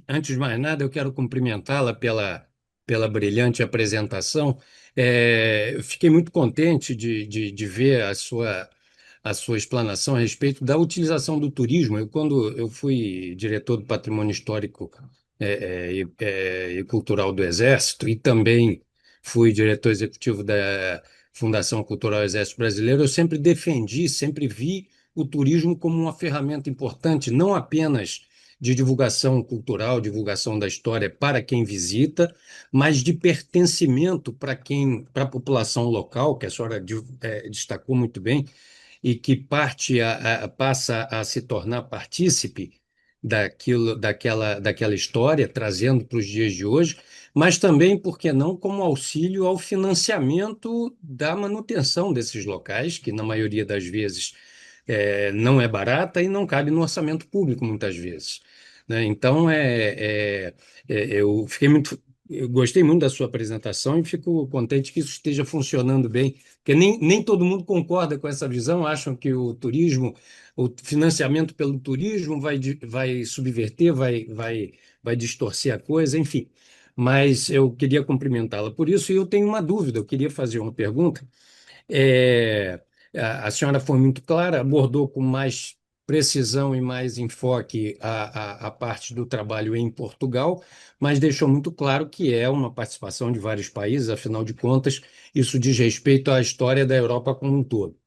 Antes de mais nada, eu quero cumprimentá-la pela brilhante apresentação. Eu fiquei muito contente de ver a sua explanação a respeito da utilização do turismo. Quando eu fui diretor do Patrimônio Histórico e Cultural do Exército e também fui diretor executivo da Fundação Cultural Exército Brasileiro, eu sempre defendi, sempre vi o turismo como uma ferramenta importante, não apenas de divulgação cultural, divulgação da história para quem visita, mas de pertencimento para a população local, que a senhora destacou muito bem, e que passa a se tornar partícipe daquela história, trazendo para os dias de hoje, mas também, por que não, como auxílio ao financiamento da manutenção desses locais, que na maioria das vezes não é barata e não cabe no orçamento público, muitas vezes. Né? Então, eu fiquei muito. Eu gostei muito da sua apresentação e fico contente que isso esteja funcionando bem, porque nem todo mundo concorda com essa visão, acham que o financiamento pelo turismo vai subverter, vai distorcer a coisa, enfim. Mas eu queria cumprimentá-la por isso e eu tenho uma dúvida, eu queria fazer uma pergunta. É, a senhora foi muito clara, abordou com mais precisão e mais enfoque à parte do trabalho em Portugal, mas deixou muito claro que é uma participação de vários países, afinal de contas, isso diz respeito à história da Europa como um todo.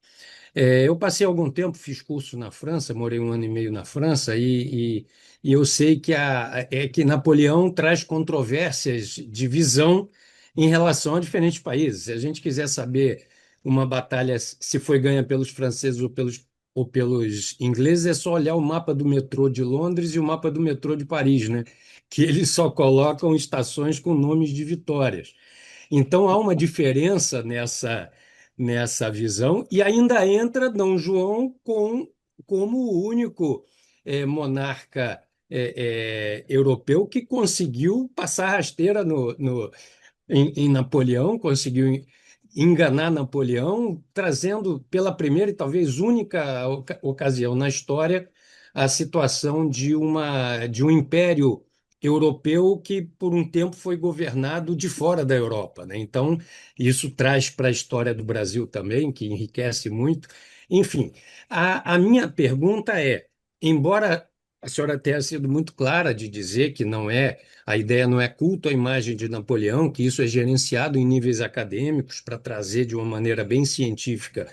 Eu passei algum tempo, fiz curso na França, morei 1 ano e meio na França, e eu sei que Napoleão traz controvérsias de visão em relação a diferentes países. Se a gente quiser saber uma batalha se foi ganha pelos franceses ou pelos ingleses, é só olhar o mapa do metrô de Londres e o mapa do metrô de Paris, né? Que eles só colocam estações com nomes de vitórias. Então há uma diferença nessa visão, e ainda entra Dom João como o único monarca europeu que conseguiu passar rasteira em Napoleão, conseguiu enganar Napoleão, trazendo pela primeira e talvez única ocasião na história a situação de um império europeu que por um tempo foi governado de fora da Europa, né? Então, isso traz para a história do Brasil também, que enriquece muito. Enfim, a minha pergunta embora a senhora tenha sido muito clara de dizer que a ideia não é culto à imagem de Napoleão, que isso é gerenciado em níveis acadêmicos para trazer de uma maneira bem científica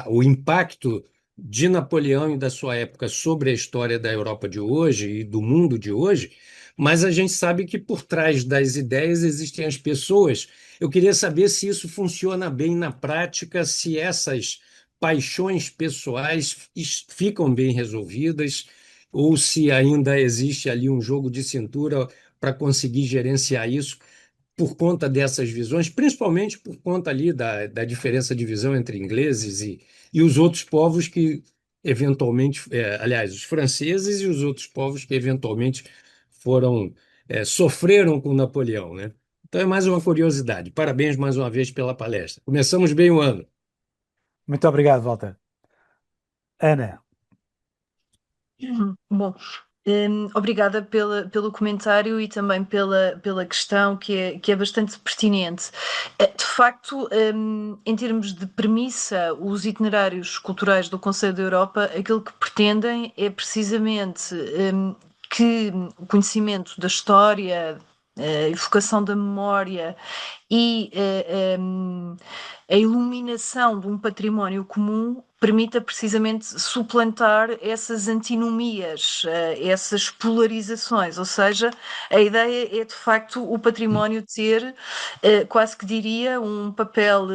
o impacto de Napoleão e da sua época sobre a história da Europa de hoje e do mundo de hoje, mas a gente sabe que por trás das ideias existem as pessoas. Eu queria saber se isso funciona bem na prática, se essas paixões pessoais ficam bem resolvidas, ou se ainda existe ali um jogo de cintura para conseguir gerenciar isso por conta dessas visões, principalmente por conta ali da diferença de visão entre ingleses e os outros povos que eventualmente, aliás, os franceses e os outros povos que eventualmente sofreram com Napoleão, né? Então é mais uma curiosidade. Parabéns mais uma vez pela palestra. Começamos bem o ano. Muito obrigado, Walter. Ana, Bom, obrigada pelo comentário e também pela questão que é bastante pertinente. De facto, em termos de premissa, os itinerários culturais do Conselho da Europa, aquilo que pretendem é precisamente que o conhecimento da história, a evocação da memória e a iluminação de um património comum permita precisamente suplantar essas antinomias, essas polarizações, ou seja, a ideia é de facto o património ter, quase que diria, um papel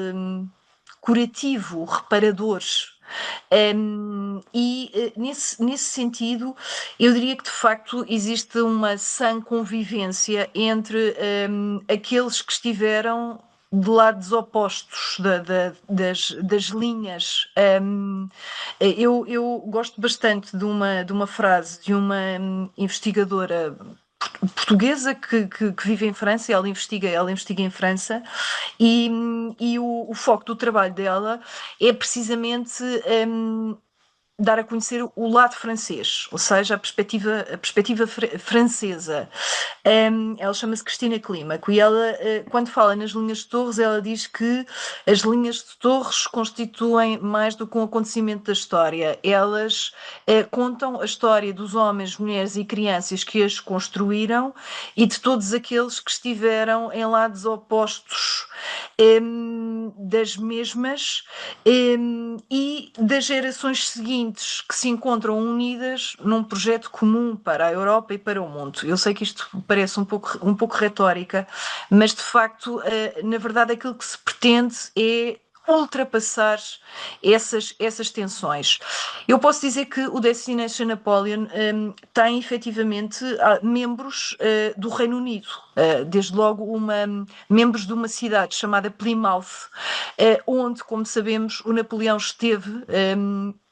curativo, reparador. Nesse sentido, eu diria que de facto existe uma sã convivência entre aqueles que estiveram de lados opostos das linhas. Eu gosto bastante de uma frase de uma investigadora portuguesa que vive em França, ela investiga em França, e o foco do trabalho dela é precisamente dar a conhecer o lado francês, ou seja, a perspectiva francesa. Ela chama-se Cristina Clímaco e ela, quando fala nas linhas de Torres, ela diz que as linhas de Torres constituem mais do que um acontecimento da história. Elas contam a história dos homens, mulheres e crianças que as construíram e de todos aqueles que estiveram em lados opostos das mesmas e das gerações seguintes que se encontram unidas num projeto comum para a Europa e para o mundo. Eu sei que isto parece um pouco retórica, mas de facto, na verdade, aquilo que se pretende é ultrapassar essas tensões. Eu posso dizer que o Destination Napoleon tem efetivamente membros do Reino Unido, desde logo membros de uma cidade chamada Plymouth, onde, como sabemos, o Napoleão esteve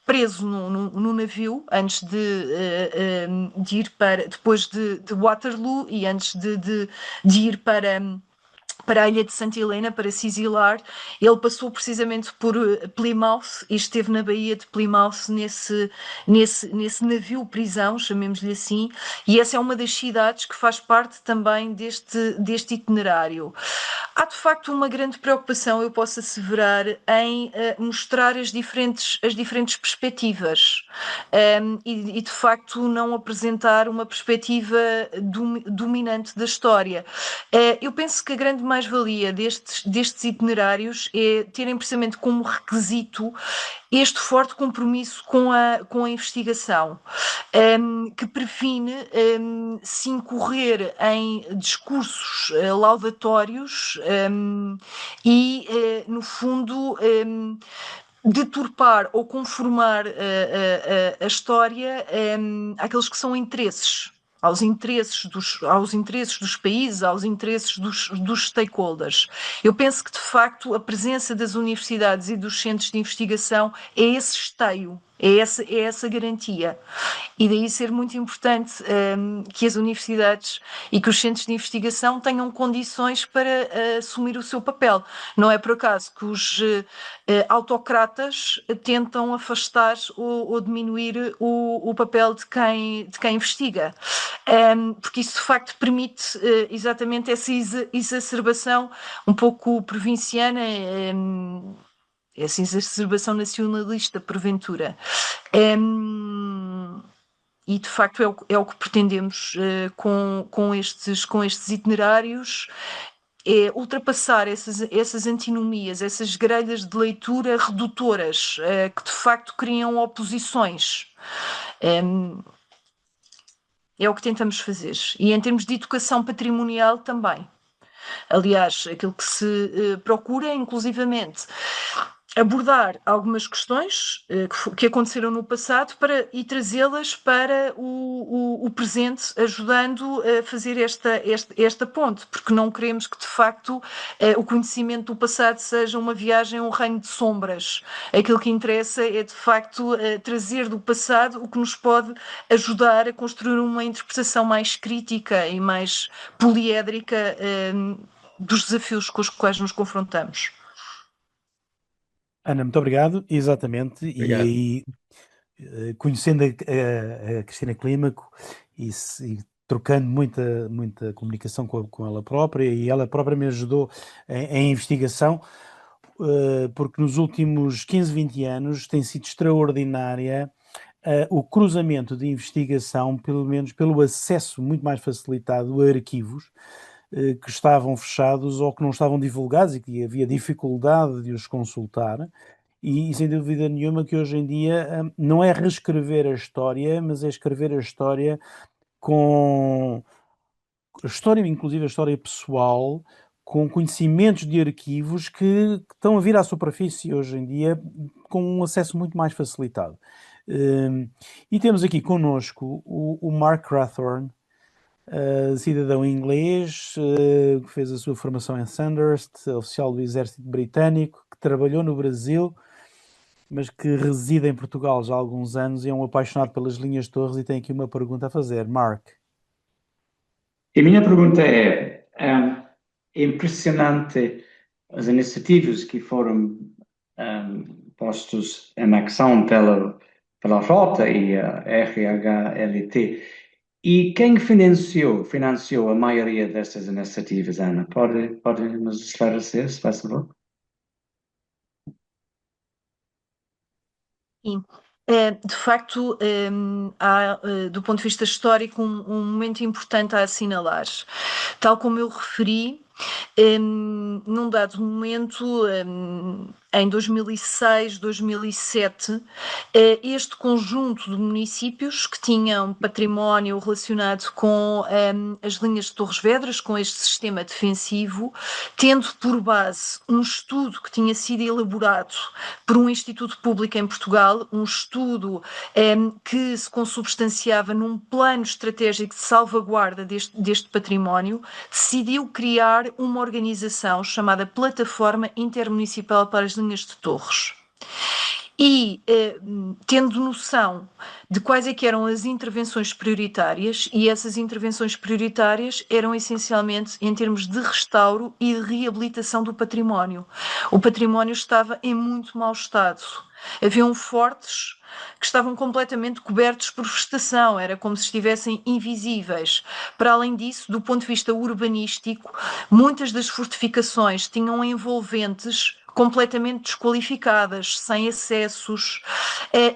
preso num navio antes de ir depois de Waterloo e antes de ir para a ilha de Santa Helena, para se exilar. Ele passou precisamente por Plymouth e esteve na Baía de Plymouth nesse navio-prisão, chamemos-lhe assim, e essa é uma das cidades que faz parte também deste itinerário. Há de facto uma grande preocupação, eu posso asseverar, em mostrar as diferentes perspectivas e de facto não apresentar uma perspectiva dominante da história. Eu penso que a grande mais-valia destes itinerários é terem precisamente como requisito este forte compromisso com a investigação, que previne se incorrer em discursos laudatórios e, no fundo, deturpar ou conformar a história àqueles que são interesses. Aos interesses dos países, aos interesses dos stakeholders. Eu penso que, de facto, a presença das universidades e dos centros de investigação é esse esteio, é essa garantia. E daí ser muito importante que as universidades e que os centros de investigação tenham condições para assumir o seu papel. Não é por acaso que os autocratas tentam afastar ou diminuir o papel de quem investiga. Porque isso de facto permite exatamente essa exacerbação um pouco provinciana, essa exacerbação nacionalista, porventura. E de facto é o que pretendemos com estes itinerários, é ultrapassar essas antinomias, essas grelhas de leitura redutoras que de facto criam oposições. É o que tentamos fazer. E em termos de educação patrimonial também. Aliás, aquilo que se procura é, inclusivamente, abordar algumas questões que aconteceram no passado e trazê-las para o presente, ajudando a fazer esta ponte, porque não queremos que, de facto, o conhecimento do passado seja uma viagem a um reino de sombras. Aquilo que interessa é, de facto, trazer do passado o que nos pode ajudar a construir uma interpretação mais crítica e mais poliédrica dos desafios com os quais nos confrontamos. Ana, muito obrigado. Exatamente. Obrigado. E aí, conhecendo a Cristina Clímaco e trocando muita comunicação com ela própria, e ela própria me ajudou em investigação, porque nos últimos 15, 20 anos tem sido extraordinária o cruzamento de investigação, pelo menos pelo acesso muito mais facilitado a arquivos que estavam fechados ou que não estavam divulgados e que havia dificuldade de os consultar. E sem dúvida nenhuma que hoje em dia não é reescrever a história, mas é escrever a história com a história, inclusive a história pessoal, com conhecimentos de arquivos que estão a vir à superfície hoje em dia com um acesso muito mais facilitado. E temos aqui connosco o Mark Rathorn, cidadão inglês, que fez a sua formação em Sandhurst, oficial do Exército Britânico, que trabalhou no Brasil, mas que reside em Portugal já há alguns anos e é um apaixonado pelas linhas de torres e tem aqui uma pergunta a fazer. Mark. A minha pergunta é impressionante as iniciativas que foram postos em ação pela Rota e a RHLT. E quem financiou a maioria destas iniciativas, Ana? Pode nos esclarecer, se faz favor? Sim. De facto, há, do ponto de vista histórico, um momento importante a assinalar. Tal como eu referi, num dado momento, em 2006, 2007, este conjunto de municípios que tinham património relacionado com as linhas de Torres Vedras, com este sistema defensivo, tendo por base um estudo que tinha sido elaborado por um instituto público em Portugal, um estudo que se consubstanciava num plano estratégico de salvaguarda deste património, decidiu criar uma organização chamada Plataforma Intermunicipal para as Linhas de Torres. E tendo noção de quais é que eram as intervenções prioritárias, e essas intervenções prioritárias eram essencialmente em termos de restauro e de reabilitação do património. O património estava em muito mau estado. Haviam fortes que estavam completamente cobertos por vegetação, era como se estivessem invisíveis. Para além disso, do ponto de vista urbanístico, muitas das fortificações tinham envolventes completamente desqualificadas, sem acessos,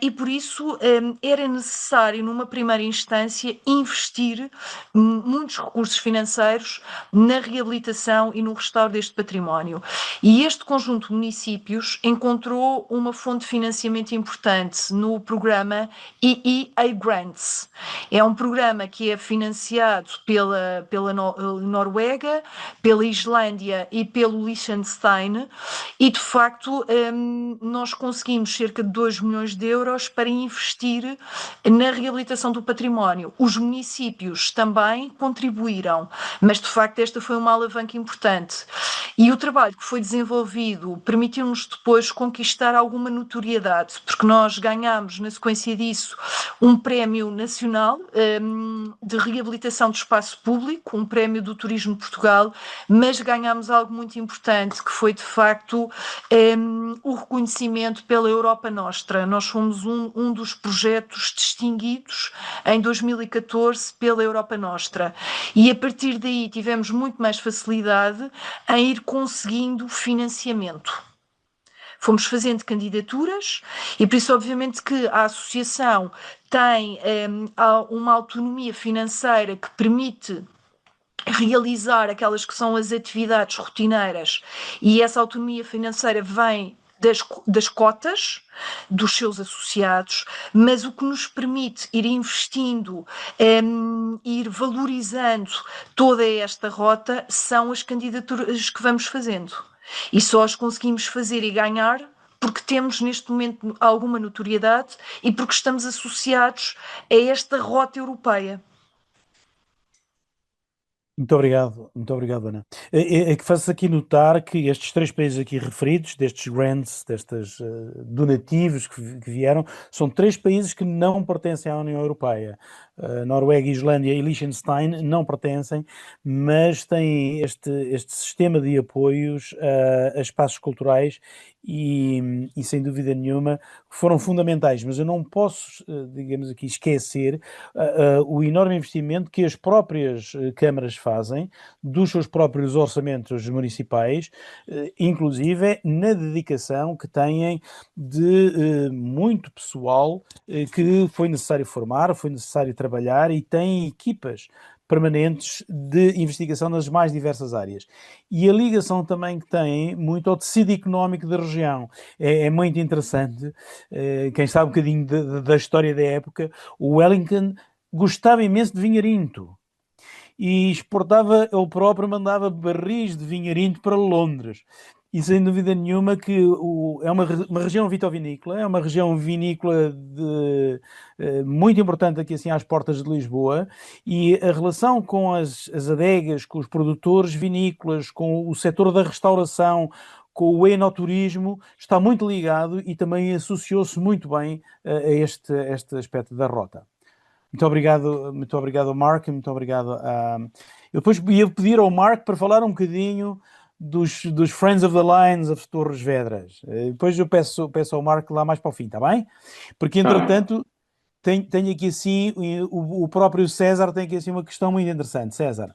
e por isso era necessário, numa primeira instância, investir muitos recursos financeiros na reabilitação e no restauro deste património. E este conjunto de municípios encontrou uma fonte de financiamento importante no programa EEA Grants. É um programa que é financiado pela Noruega, pela Islândia e pelo Liechtenstein, e de facto nós conseguimos cerca de 2 milhões de euros para investir na reabilitação do património. Os municípios também contribuíram, mas de facto esta foi uma alavanca importante. E o trabalho que foi desenvolvido permitiu-nos depois conquistar alguma notoriedade, porque nós ganhámos, na sequência disso, um prémio nacional de reabilitação do espaço público, um prémio do Turismo de Portugal, mas ganhámos algo muito importante, que foi de facto o reconhecimento pela Europa Nostra. Nós fomos um dos projetos distinguidos em 2014 pela Europa Nostra, e a partir daí tivemos muito mais facilidade em ir conseguindo financiamento. Fomos fazendo candidaturas e por isso obviamente que a associação tem uma autonomia financeira que permite realizar aquelas que são as atividades rotineiras, e essa autonomia financeira vem das cotas dos seus associados, mas o que nos permite ir investindo, ir valorizando toda esta rota são as candidaturas que vamos fazendo. E só as conseguimos fazer e ganhar porque temos neste momento alguma notoriedade e porque estamos associados a esta rota europeia. Muito obrigado, Ana. É que faço aqui notar que estes 3 países aqui referidos, destes grants, destes donativos que vieram, são 3 países que não pertencem à União Europeia. Noruega, Islândia e Liechtenstein não pertencem, mas têm este sistema de apoios a espaços culturais e sem dúvida nenhuma foram fundamentais, mas eu não posso, digamos aqui, esquecer o enorme investimento que as próprias câmaras fazem dos seus próprios orçamentos municipais, inclusive na dedicação que têm de muito pessoal que foi necessário formar, foi necessário trabalhar e têm equipas permanentes de investigação nas mais diversas áreas. E a ligação também que tem muito ao tecido económico da região. É muito interessante. Quem sabe um bocadinho da história da época, o Wellington gostava imenso de vinharinto e exportava, ele próprio mandava barris de vinharinto para Londres. E sem dúvida nenhuma que é uma região vitovinícola, é uma região vinícola muito importante aqui assim às portas de Lisboa, e a relação com as adegas, com os produtores vinícolas, com o setor da restauração, com o enoturismo, está muito ligado e também associou-se muito bem a este aspecto da rota. Muito obrigado ao Mark, muito obrigado a... Eu depois ia pedir ao Mark para falar um bocadinho dos Friends of the Lines of Torres Vedras. Depois eu peço ao Mark lá mais para o fim, está bem? Porque, entretanto, tenho aqui assim, o próprio César tem aqui assim uma questão muito interessante. César.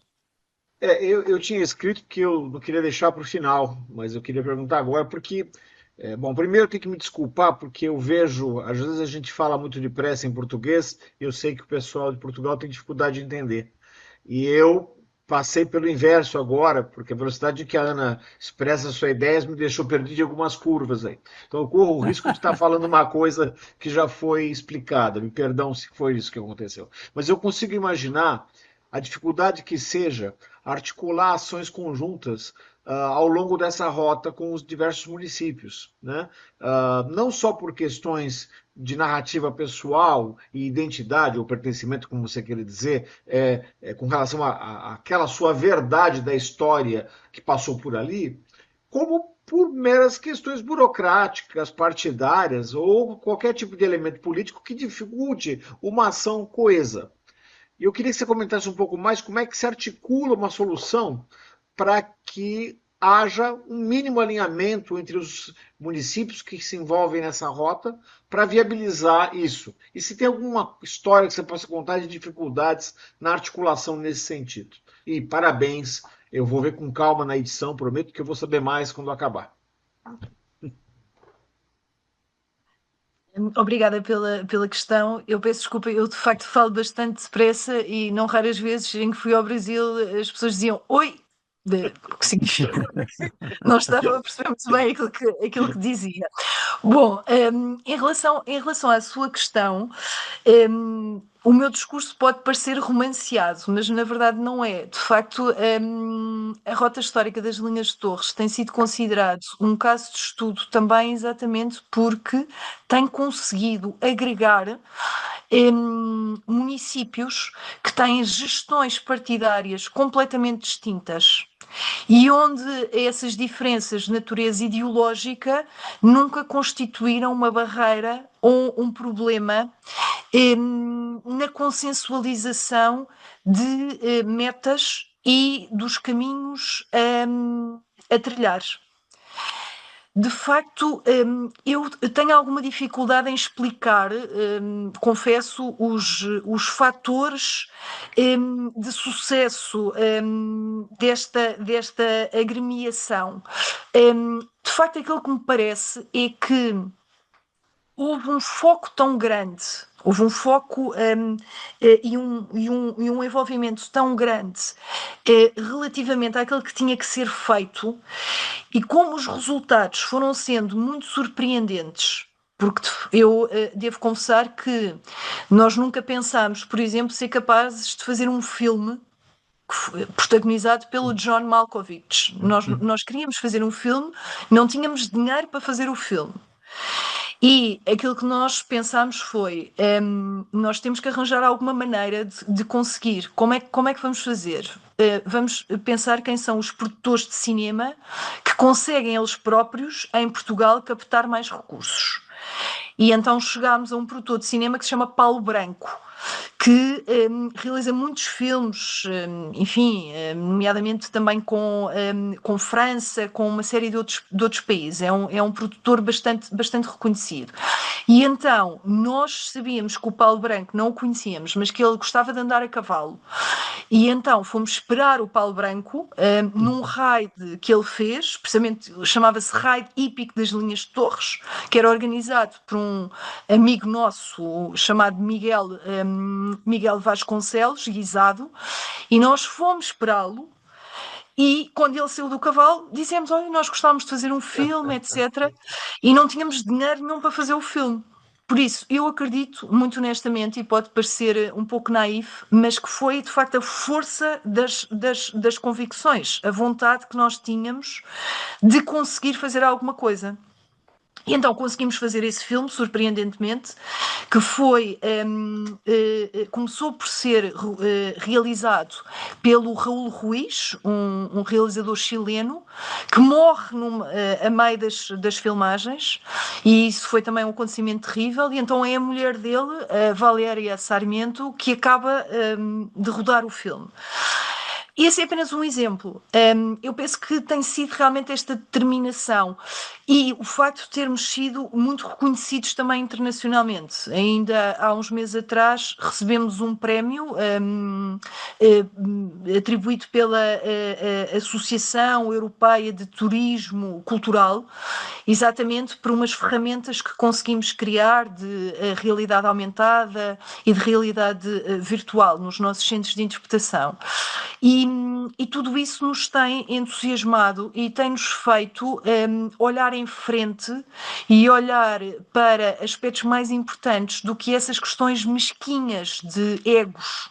Eu tinha escrito que eu não queria deixar para o final, mas eu queria perguntar agora porque... bom, primeiro eu tenho que me desculpar porque eu vejo, às vezes a gente fala muito depressa em português, e eu sei que o pessoal de Portugal tem dificuldade de entender. E eu passei pelo inverso agora, porque a velocidade que a Ana expressa suas ideias me deixou perdido em algumas curvas aí. Então eu corro o risco de estar falando uma coisa que já foi explicada. Me perdão se foi isso que aconteceu. Mas eu consigo imaginar a dificuldade que seja articular ações conjuntas ao longo dessa rota com os diversos municípios, né? Não só por questões de narrativa pessoal e identidade, ou pertencimento, como você queria dizer, com relação àquela sua verdade da história que passou por ali, como por meras questões burocráticas, partidárias ou qualquer tipo de elemento político que dificulte uma ação coesa. E eu queria que você comentasse um pouco mais como é que se articula uma solução para que haja um mínimo alinhamento entre os municípios que se envolvem nessa rota para viabilizar isso. E se tem alguma história que você possa contar de dificuldades na articulação nesse sentido. E parabéns, eu vou ver com calma na edição, prometo que eu vou saber mais quando acabar. Obrigada pela questão. Eu peço desculpa, eu de facto falo bastante depressa e não raras vezes em que fui ao Brasil as pessoas diziam oi, o que significa? Não estava a perceber muito bem aquilo que dizia. Bom, em relação à sua questão, o meu discurso pode parecer romanceado, mas na verdade não é. De facto, a rota histórica das linhas de Torres tem sido considerado um caso de estudo também exatamente porque tem conseguido agregar municípios que têm gestões partidárias completamente distintas e onde essas diferenças de natureza ideológica nunca constituíram uma barreira ou um problema na consensualização de metas e dos caminhos a trilhar. De facto, eu tenho alguma dificuldade em explicar, confesso, os fatores de sucesso desta agremiação. De facto, aquilo que me parece é que houve um foco tão grande, houve um foco e um envolvimento tão grande relativamente àquilo que tinha que ser feito, e como os resultados foram sendo muito surpreendentes, porque eu devo confessar que nós nunca pensámos, por exemplo, ser capazes de fazer um filme protagonizado pelo John Malkovich. Nós queríamos fazer um filme, não tínhamos dinheiro para fazer o filme. E aquilo que nós pensámos foi, nós temos que arranjar alguma maneira de conseguir. Como é que vamos fazer? Vamos pensar quem são os produtores de cinema que conseguem eles próprios, em Portugal, captar mais recursos. E então chegámos a um produtor de cinema que se chama Paulo Branco, que realiza muitos filmes, enfim, nomeadamente também com França, com uma série de outros países. É um produtor bastante reconhecido. E então, nós sabíamos que o Paulo Branco, não o conhecíamos, mas que ele gostava de andar a cavalo. E então fomos esperar o Paulo Branco num raid que ele fez, precisamente chamava-se Raid Hípico das Linhas de Torres, que era organizado por um amigo nosso chamado Miguel Vasconcelos, guisado, e nós fomos esperá-lo. E quando ele saiu do cavalo, dissemos: olha, nós gostávamos de fazer um filme, etc. E não tínhamos dinheiro nenhum para fazer o filme. Por isso, eu acredito, muito honestamente, e pode parecer um pouco naif, mas que foi de facto a força das convicções, a vontade que nós tínhamos de conseguir fazer alguma coisa. E então conseguimos fazer esse filme, surpreendentemente, que foi, começou por ser realizado pelo Raul Ruiz, um realizador chileno, que morre a meio das filmagens, e isso foi também um acontecimento terrível, e então é a mulher dele, a Valéria Sarmiento, que acaba de rodar o filme. Esse é apenas um exemplo. Eu penso que tem sido realmente esta determinação e o facto de termos sido muito reconhecidos também internacionalmente. Ainda há uns meses atrás recebemos um prémio atribuído pela Associação Europeia de Turismo Cultural, exatamente por umas ferramentas que conseguimos criar de realidade aumentada e de realidade virtual nos nossos centros de interpretação. E tudo isso nos tem entusiasmado e tem-nos feito olhar em frente e olhar para aspectos mais importantes do que essas questões mesquinhas de egos.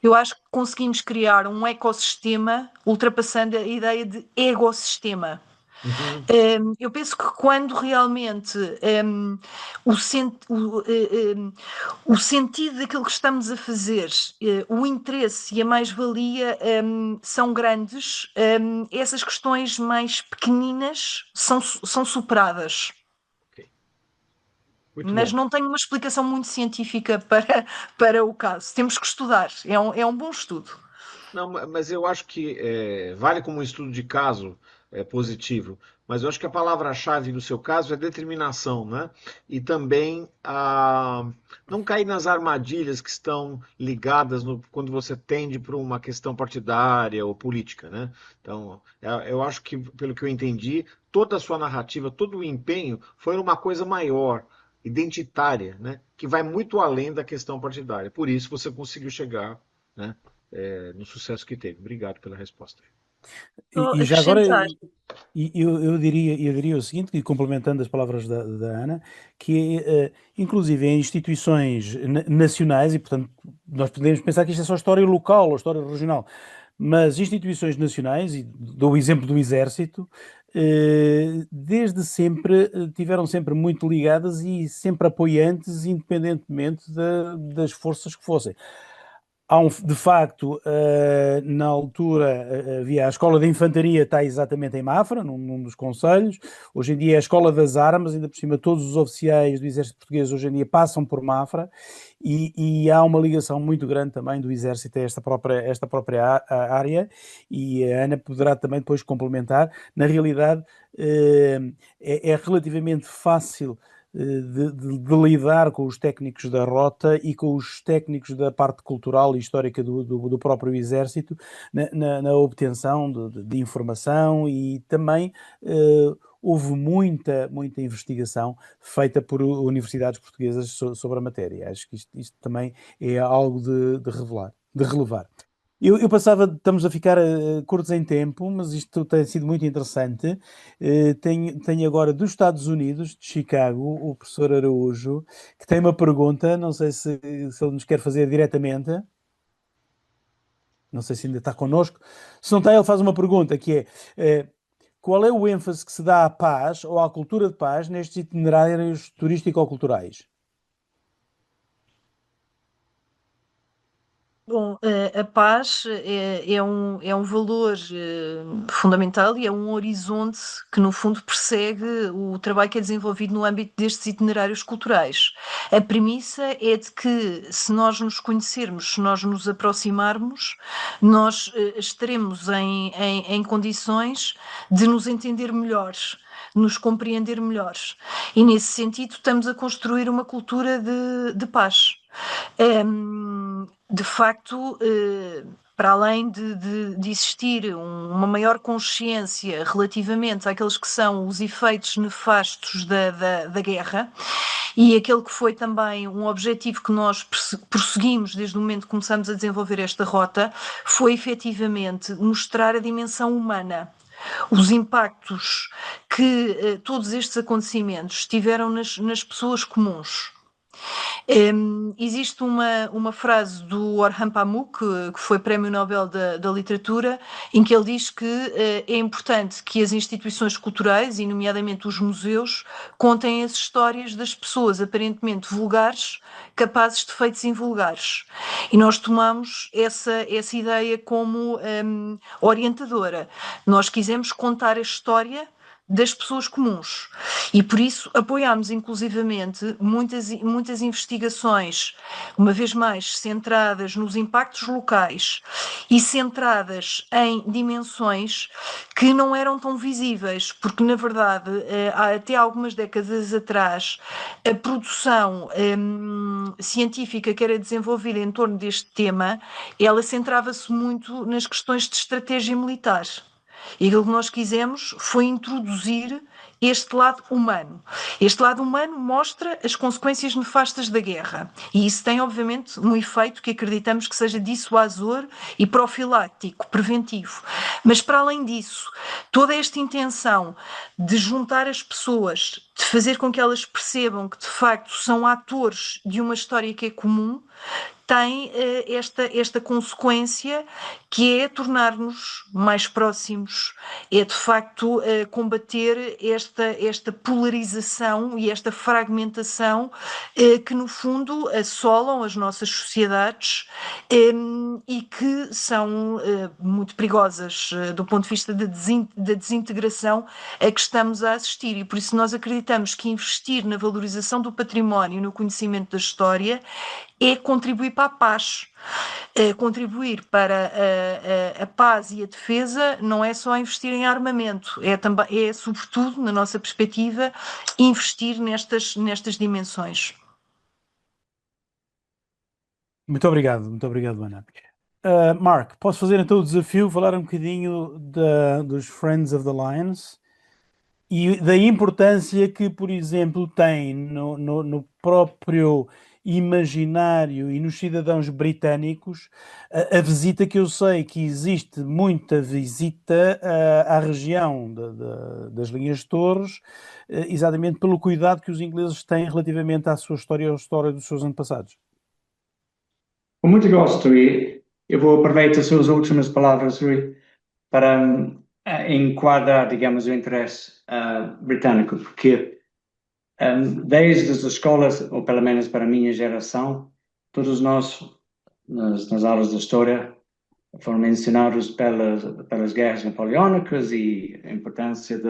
Eu acho que conseguimos criar um ecossistema ultrapassando a ideia de ecossistema. Eu penso que quando realmente o, sen- o sentido daquilo que estamos a fazer, o interesse e a mais-valia são grandes, essas questões mais pequeninas são superadas. Ok. Muito Mas bom. não tenho uma explicação muito científica para o caso. Temos que estudar. É um bom estudo. Não, mas eu acho que vale como um estudo de caso positivo, mas eu acho que a palavra-chave no seu caso é determinação, né? E também não cair nas armadilhas que estão ligadas quando você tende para uma questão partidária ou política, né? Então, eu acho que, pelo que eu entendi, toda a sua narrativa, todo o empenho foi numa coisa maior, identitária, né? Que vai muito além da questão partidária. Por isso você conseguiu chegar, né? No sucesso que teve. Obrigado pela resposta. Vou E já agora, acrescentar. eu diria o seguinte, e complementando as palavras da Ana, que inclusive em instituições nacionais, e portanto nós podemos pensar que isto é só história local ou história regional, mas instituições nacionais, e dou o exemplo do Exército, desde sempre tiveram sempre muito ligadas e sempre apoiantes, independentemente das forças que fossem. De facto, na altura havia a Escola de Infantaria, está exatamente em Mafra, num dos concelhos. Hoje em dia é a Escola das Armas, ainda por cima todos os oficiais do Exército Português hoje em dia passam por Mafra e há uma ligação muito grande também do Exército a esta própria área, e a Ana poderá também depois complementar. Na realidade, é relativamente fácil de lidar com os técnicos da rota e com os técnicos da parte cultural e histórica do próprio Exército na obtenção de informação, e também houve muita investigação feita por universidades portuguesas sobre a matéria. Acho que isto também é algo de relevar. Eu passava, estamos a ficar curtos em tempo, mas isto tem sido muito interessante. Tenho agora dos Estados Unidos, de Chicago, o professor Araújo, que tem uma pergunta, não sei se ele nos quer fazer diretamente, não sei se ainda está connosco. Se não está, ele faz uma pergunta que é: qual é o ênfase que se dá à paz ou à cultura de paz nestes itinerários turístico-culturais? Bom, a paz é um valor fundamental e é um horizonte que, no fundo, persegue o trabalho que é desenvolvido no âmbito destes itinerários culturais. A premissa é de que, se nós nos conhecermos, se nós nos aproximarmos, nós estaremos em condições de nos entender melhor, nos compreender melhor. E, nesse sentido, estamos a construir uma cultura de paz. De facto, para além de existir uma maior consciência relativamente àqueles que são os efeitos nefastos da guerra, e aquele que foi também um objetivo que nós prosseguimos desde o momento que começamos a desenvolver esta rota, foi efetivamente mostrar a dimensão humana, os impactos que todos estes acontecimentos tiveram nas pessoas comuns. Existe uma frase do Orhan Pamuk, que foi Prémio Nobel da Literatura, em que ele diz que é importante que as instituições culturais, e nomeadamente os museus, contem as histórias das pessoas aparentemente vulgares, capazes de feitos invulgares. E nós tomamos essa ideia como orientadora. Nós quisemos contar a história das pessoas comuns. E por isso apoiámos inclusivamente muitas investigações, uma vez mais centradas nos impactos locais e centradas em dimensões que não eram tão visíveis, porque na verdade, até algumas décadas atrás, a produção científica que era desenvolvida em torno deste tema, ela centrava-se muito nas questões de estratégia militar. E aquilo que nós quisemos foi introduzir este lado humano. Este lado humano mostra as consequências nefastas da guerra. E isso tem, obviamente, um efeito que acreditamos que seja dissuasor e profilático, preventivo. Mas, para além disso, toda esta intenção de juntar as pessoas de fazer com que elas percebam que de facto são atores de uma história que é comum, tem esta consequência que é tornar-nos mais próximos, é de facto combater esta polarização e esta fragmentação que no fundo assolam as nossas sociedades e que são muito perigosas do ponto de vista da desintegração a que estamos a assistir. E por isso nós acreditamos que investir na valorização do património, no conhecimento da história, é contribuir para a paz. Contribuir para a paz e a defesa não é só investir em armamento, é sobretudo, na nossa perspectiva, investir nestas dimensões. Muito obrigado, Ana. Mark, posso fazer então o desafio, falar um bocadinho dos Friends of the Lions e da importância que, por exemplo, tem no próprio imaginário e nos cidadãos britânicos a visita, que eu sei que existe muita visita à região das Linhas de Torres, exatamente pelo cuidado que os ingleses têm relativamente à sua história e à história dos seus antepassados. Com muito gosto, e eu vou aproveitar as suas últimas palavras, Rui, para enquadrar, digamos, o interesse britânico, porque desde as escolas, ou pelo menos para a minha geração, todos nós, nas aulas de história, foram mencionados pelas guerras napoleónicas e a importância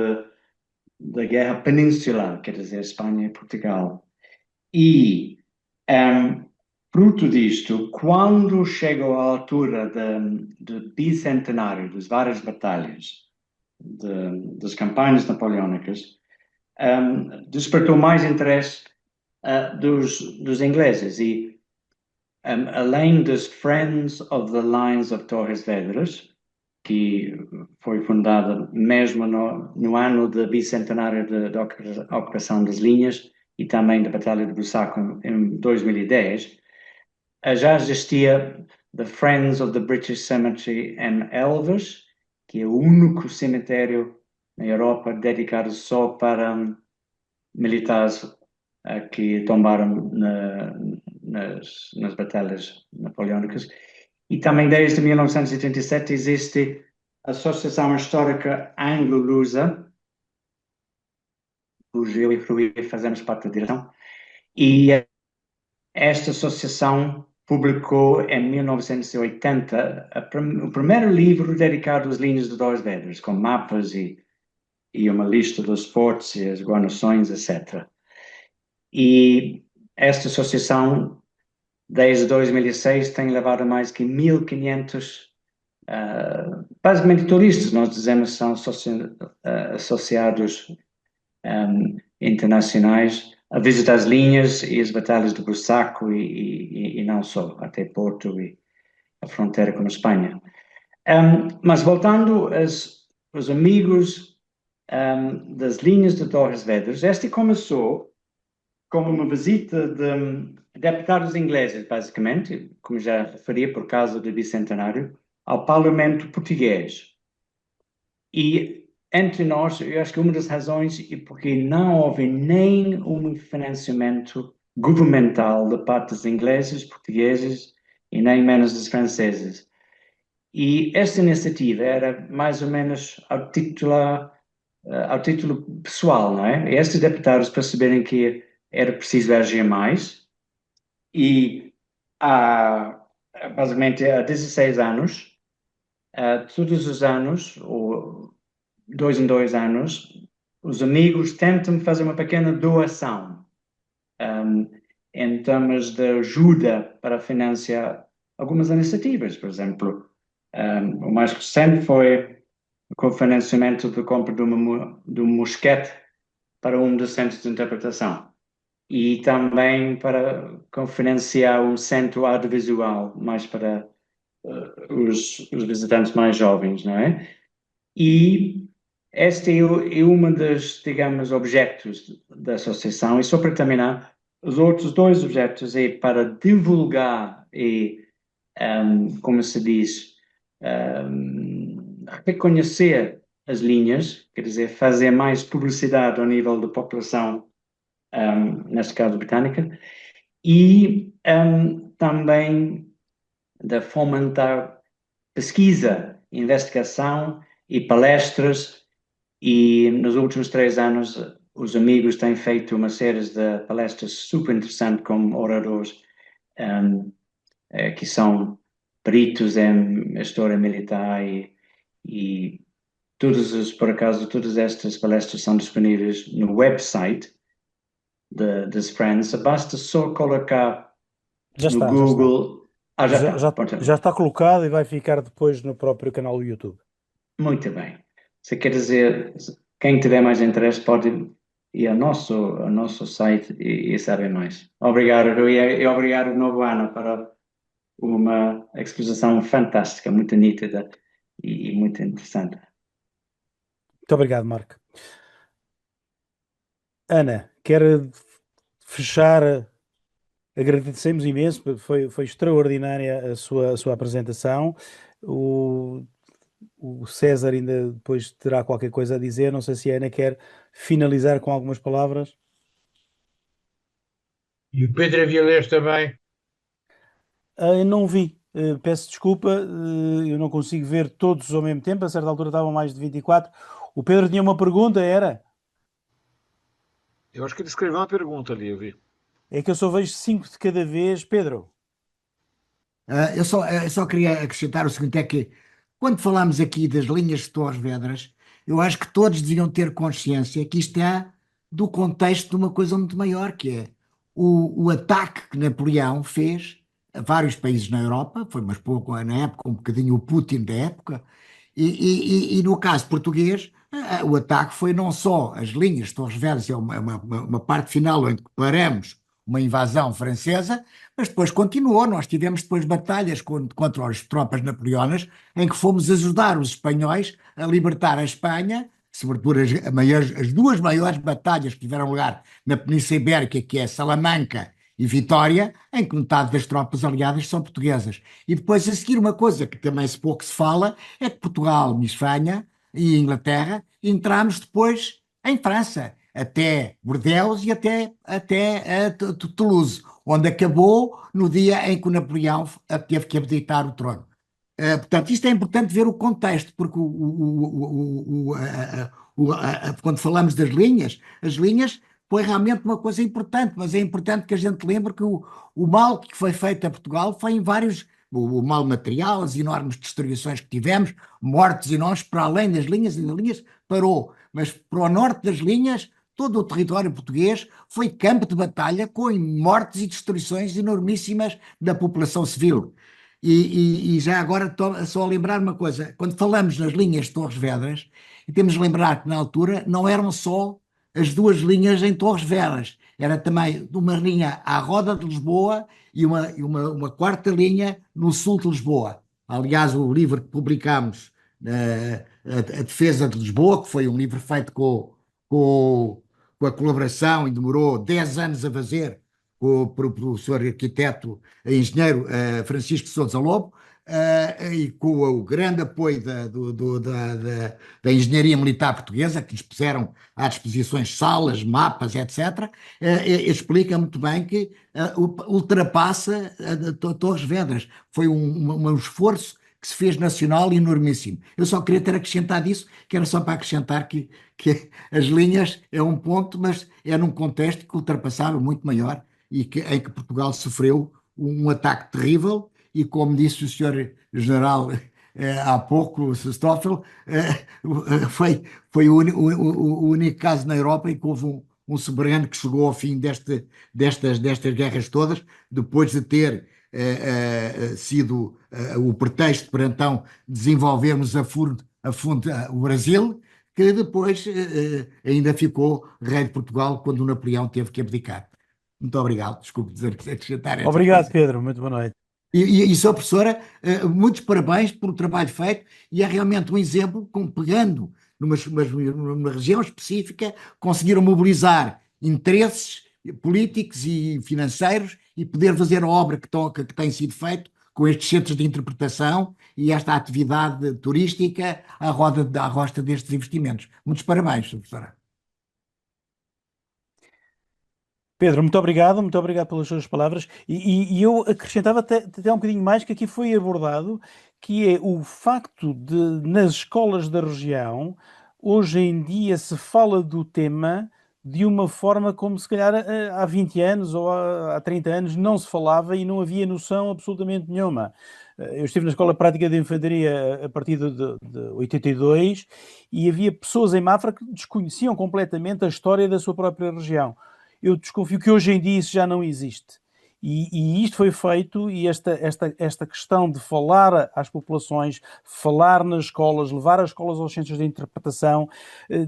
da guerra peninsular, quer dizer, Espanha e Portugal. E, fruto disto, quando chegou à altura do bicentenário, das várias batalhas, das campanhas napoleónicas, despertou mais interesse dos ingleses. E, além dos Friends of the Lines of Torres Vedras, que foi fundada mesmo no ano do bicentenário da ocupação das linhas e também da Batalha de Busaco em 2010, já existia The Friends of the British Cemetery em Elvas, que é o único cemitério na Europa dedicado só para militares que tombaram nas batalhas napoleónicas. E também desde 1987 existe a Associação Histórica Anglo-Lusa, cujo eu e Rui fazemos parte da direção, e esta associação publicou em 1980 o primeiro livro dedicado às linhas de Torres Vedras, com mapas e uma lista dos fortes e as guarnições, etc. E esta associação, desde 2006, tem levado mais que 1.500, basicamente turistas, nós dizemos, são associados internacionais, a visitar as linhas e as batalhas de Busaco e não só, até Porto e a fronteira com a Espanha. Mas voltando aos amigos das linhas de Torres Vedras, este começou como uma visita de deputados ingleses, basicamente, como já referi por causa do bicentenário, ao Parlamento português. E entre nós, eu acho que uma das razões é porque não houve nenhum financiamento governamental da parte dos ingleses, portugueses e nem menos dos franceses. E esta iniciativa era mais ou menos ao título pessoal, não é? E estes deputados perceberem que era preciso agir mais e basicamente há 16 anos, todos os anos, ou 2 em 2 anos, os amigos tentam fazer uma pequena doação em termos de ajuda para financiar algumas iniciativas. Por exemplo, o mais recente foi o financiamento da compra de um mosquete para um dos centros de interpretação e também para financiar um centro audiovisual mais para os visitantes mais jovens, não é? E este é um dos, digamos, objetos da associação. E só para terminar, os outros 2 objetos é para divulgar e, como se diz, reconhecer as linhas, quer dizer, fazer mais publicidade ao nível da população, neste caso britânica, e também de fomentar pesquisa, investigação e palestras. E nos últimos 3 anos, os amigos têm feito uma série de palestras super interessantes com oradores que são peritos em história militar e por acaso, todas estas palestras são disponíveis no website das Friends. Basta só colocar Já no está, já está. Google. Já Já, está. já, Pronto. já está colocado e vai ficar depois no próprio canal do YouTube. Muito bem. Se quer dizer, quem tiver mais interesse pode ir ao nosso site e saber mais. Obrigado, Rui, e obrigado de novo, Ana, para uma exposição fantástica, muito nítida e muito interessante. Muito obrigado, Marco. Ana, quer fechar? Agradecemos imenso, foi extraordinária a sua apresentação. O César ainda depois terá qualquer coisa a dizer. Não sei se a Ana quer finalizar com algumas palavras. E o Pedro Avilés também. Eu não vi. Peço desculpa, eu não consigo ver todos ao mesmo tempo. A certa altura estavam mais de 24. O Pedro tinha uma pergunta, era? Eu acho que ele escreveu uma pergunta ali, eu vi. É que eu só vejo 5 de cada vez, Pedro. Eu só queria acrescentar o seguinte: é que quando falamos aqui das linhas de Torres Vedras, eu acho que todos deviam ter consciência que isto é do contexto de uma coisa muito maior, que é o ataque que Napoleão fez a vários países na Europa, foi mas pouco na época, um bocadinho o Putin da época, e no caso português, o ataque foi não só as linhas de Torres Vedras, é uma parte final onde paramos uma invasão francesa, mas depois continuou. Nós tivemos depois batalhas contra as tropas napoleonas, em que fomos ajudar os espanhóis a libertar a Espanha, sobretudo as duas maiores batalhas que tiveram lugar na Península Ibérica, que é Salamanca e Vitória, em que metade das tropas aliadas são portuguesas. E depois, a seguir, uma coisa que também pouco se fala, é que Portugal e Espanha e Inglaterra entramos depois em França, até Bordeaux e até Toulouse, onde acabou no dia em que o Napoleão teve que abdicar o trono. Portanto, isto é importante ver o contexto, porque quando falamos das linhas, as linhas foi realmente uma coisa importante, mas é importante que a gente lembre que o mal que foi feito a Portugal foi em vários, o mal material, as enormes destruições que tivemos, mortes enormes para além das linhas, e das linhas parou, mas para o norte das linhas, todo o território português foi campo de batalha com mortes e destruições enormíssimas da população civil. E já agora só a lembrar uma coisa: quando falamos nas linhas de Torres Vedras, temos de lembrar que na altura não eram só as duas linhas em Torres Vedras, era também uma linha à Roda de Lisboa e uma quarta linha no sul de Lisboa. Aliás, o livro que publicámos, a Defesa de Lisboa, que foi um livro feito com, com a colaboração e demorou 10 anos a fazer, por o professor arquiteto e engenheiro Francisco Sousa Lobo, e com o grande apoio da engenharia militar portuguesa, que nos puseram à disposição salas, mapas, etc., explica muito bem que ultrapassa Torres Vedras. Foi um esforço que se fez nacional enormíssimo. Eu só queria ter acrescentado isso, que era só para acrescentar que as linhas é um ponto, mas é num contexto que ultrapassava muito maior e em que Portugal sofreu um ataque terrível e, como disse o senhor general há pouco, o Stoffel, foi o único caso na Europa em que houve um soberano que chegou ao fim destas guerras todas, depois de ter sido o pretexto para então desenvolvermos a fundo o Brasil, que depois ainda ficou rei de Portugal quando o Napoleão teve que abdicar. Muito obrigado, desculpe acrescentar esta Obrigado, coisa. Pedro. Muito boa noite. E Sra. Professora, muitos parabéns pelo trabalho feito, e é realmente um exemplo, como pegando numa região específica, conseguiram mobilizar interesses políticos e financeiros e poder fazer a obra que tem sido feito com estes centros de interpretação e esta atividade turística à rosta destes investimentos. Muitos parabéns, professora. Pedro, muito obrigado pelas suas palavras. E eu acrescentava até um bocadinho mais que aqui foi abordado, que é o facto de, nas escolas da região, hoje em dia se fala do tema de uma forma como se calhar há 20 anos ou há 30 anos não se falava e não havia noção absolutamente nenhuma. Eu estive na Escola Prática de Infantaria a partir de 82 e havia pessoas em Mafra que desconheciam completamente a história da sua própria região. Eu desconfio que hoje em dia isso já não existe. E isto foi feito, e esta questão de falar às populações, falar nas escolas, levar as escolas aos centros de interpretação,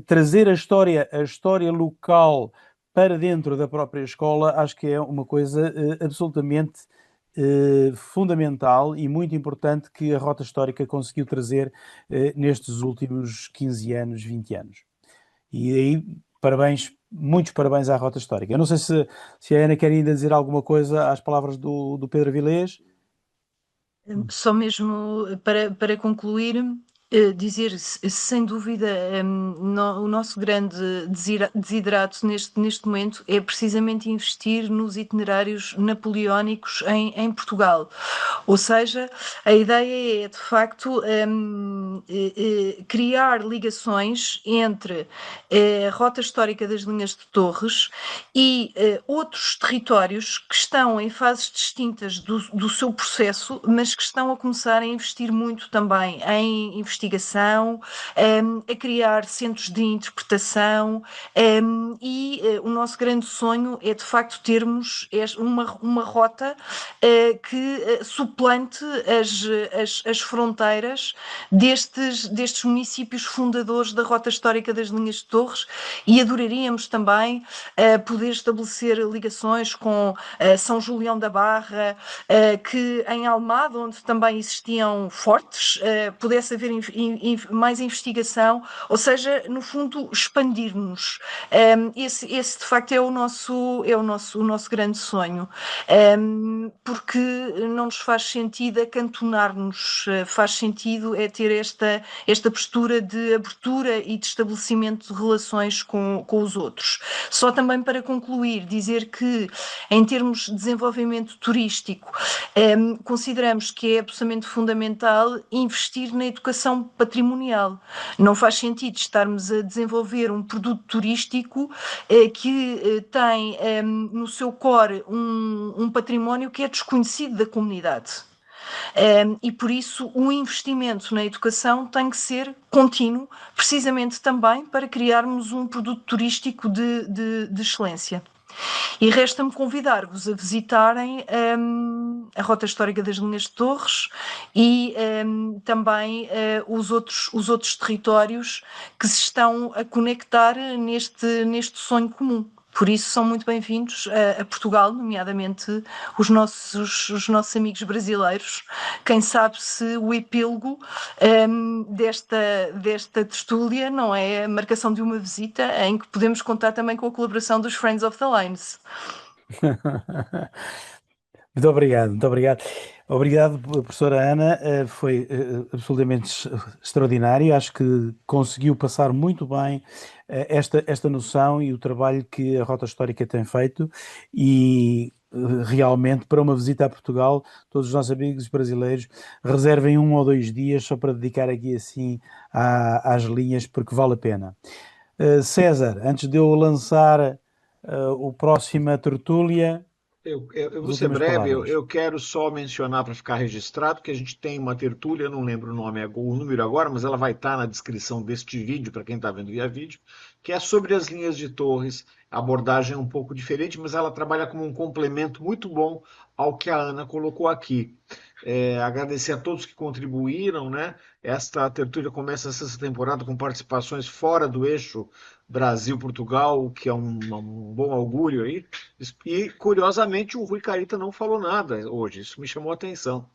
trazer a história local para dentro da própria escola, acho que é uma coisa absolutamente fundamental e muito importante que a Rota Histórica conseguiu trazer nestes últimos 15 anos, 20 anos. E aí, parabéns, muitos parabéns à Rota Histórica. Eu não sei se a Ana quer ainda dizer alguma coisa às palavras do Pedro Avilés. Só mesmo para concluir, dizer, sem dúvida, o nosso grande desidrato neste momento é precisamente investir nos itinerários napoleónicos em Portugal. Ou seja, a ideia é, de facto, criar ligações entre a Rota Histórica das Linhas de Torres e outros territórios que estão em fases distintas do seu processo, mas que estão a começar a investir muito também em investigação, a criar centros de interpretação, o nosso grande sonho é de facto termos uma rota que suplante as fronteiras destes municípios fundadores da Rota Histórica das Linhas de Torres, e adoraríamos também poder estabelecer ligações com São Julião da Barra, que em Almada, onde também existiam fortes, pudesse haver mais investigação, ou seja, no fundo, expandir-nos. Esse de facto é o nosso grande sonho, porque não nos faz sentido acantonar-nos, faz sentido é ter esta postura de abertura e de estabelecimento de relações com os outros. Só também para concluir, dizer que em termos de desenvolvimento turístico, consideramos que é absolutamente fundamental investir na educação patrimonial. Não faz sentido estarmos a desenvolver um produto turístico que tem no seu core um património que é desconhecido da comunidade. E por isso o investimento na educação tem que ser contínuo, precisamente também para criarmos um produto turístico de excelência. E resta-me convidar-vos a visitarem a Rota Histórica das Linhas de Torres e também os outros territórios que se estão a conectar neste sonho comum. Por isso são muito bem-vindos a Portugal, nomeadamente os nossos amigos brasileiros. Quem sabe se o epílogo desta tertúlia não é a marcação de uma visita em que podemos contar também com a colaboração dos Friends of the Lines. Muito obrigado, muito obrigado. Obrigado, professora Ana, foi absolutamente extraordinário, acho que conseguiu passar muito bem esta noção e o trabalho que a Rota Histórica tem feito, e realmente para uma visita a Portugal, todos os nossos amigos brasileiros reservem 1 ou 2 dias só para dedicar aqui assim às linhas, porque vale a pena. César, antes de eu lançar o próxima tertúlia... Eu vou ser breve, eu quero só mencionar para ficar registrado que a gente tem uma tertúlia, não lembro o número agora, mas ela vai estar na descrição deste vídeo, para quem está vendo via vídeo, que é sobre as linhas de torres. A abordagem é um pouco diferente, mas ela trabalha como um complemento muito bom ao que a Ana colocou aqui. Agradecer a todos que contribuíram, né? Esta tertúlia começa essa temporada com participações fora do eixo Brasil-Portugal, o que é um bom augúrio aí. E, curiosamente, o Rui Carita não falou nada hoje, isso me chamou a atenção.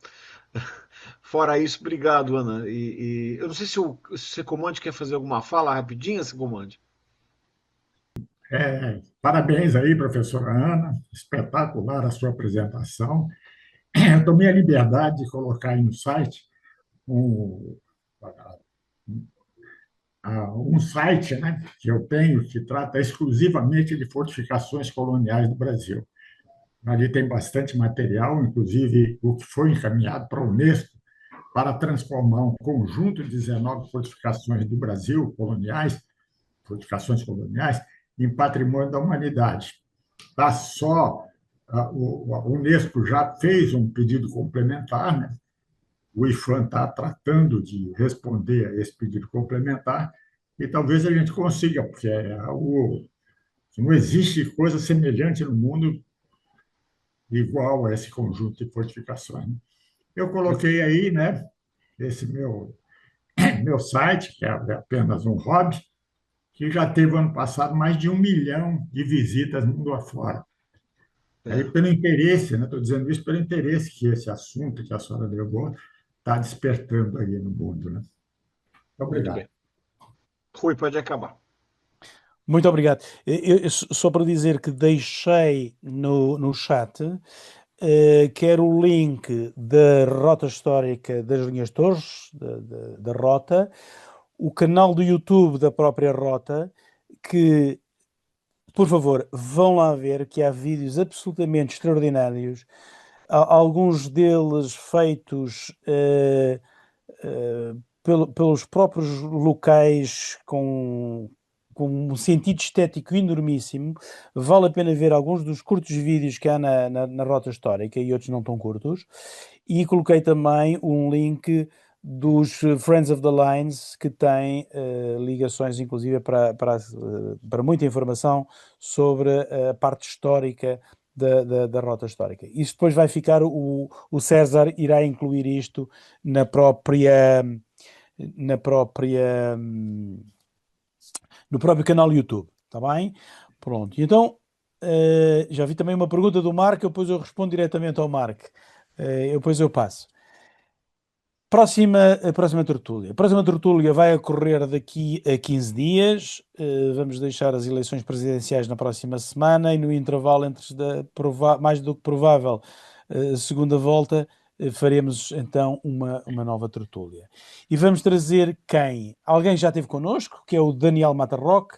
Fora isso, obrigado, Ana. Eu não sei se o Secomande quer fazer alguma fala rapidinha, Secomande. Parabéns aí, professora Ana, espetacular a sua apresentação. eu tomei a liberdade de colocar aí no site um, um site, né, que eu tenho que trata exclusivamente de fortificações coloniais do Brasil. Ali tem bastante material, inclusive o que foi encaminhado para a Unesco para transformar um conjunto de 19 fortificações do Brasil, fortificações coloniais, em patrimônio da humanidade. Tá só a Unesco já fez um pedido complementar, né? O IFAM está tratando de responder a esse pedido complementar e talvez a gente consiga, porque não existe coisa semelhante no mundo igual a esse conjunto de fortificações, né? Eu coloquei aí, né, esse meu site, que é apenas um hobby, que já teve ano passado mais de 1 milhão de visitas mundo afora. Aí, pelo interesse, né, estou dizendo isso pelo interesse que esse assunto que a senhora levou está despertando aí no mundo, né? Muito Obrigado. bem. Rui, pode acabar. Muito obrigado. Só para dizer que deixei no chat, quer o link da Rota Histórica das Linhas Torres, da Rota, o canal do YouTube da própria Rota, que, por favor, vão lá ver que há vídeos absolutamente extraordinários, alguns deles feitos pelos próprios locais com um sentido estético enormíssimo. Vale a pena ver alguns dos curtos vídeos que há na Rota Histórica e outros não tão curtos. E coloquei também um link dos Friends of the Lines, que tem ligações inclusive para muita informação sobre a parte histórica da Rota Histórica. Isso depois vai ficar, o César irá incluir isto no próprio canal YouTube, está bem? Pronto, então já vi também uma pergunta do Marco, depois eu respondo diretamente ao Marco, depois eu passo. A próxima tertúlia. A próxima tertúlia vai ocorrer daqui a 15 dias. Vamos deixar as eleições presidenciais na próxima semana e no intervalo entre mais do que provável segunda volta, faremos então uma nova tertúlia. E vamos trazer quem? Alguém já esteve connosco, que é o Daniel Matarroque.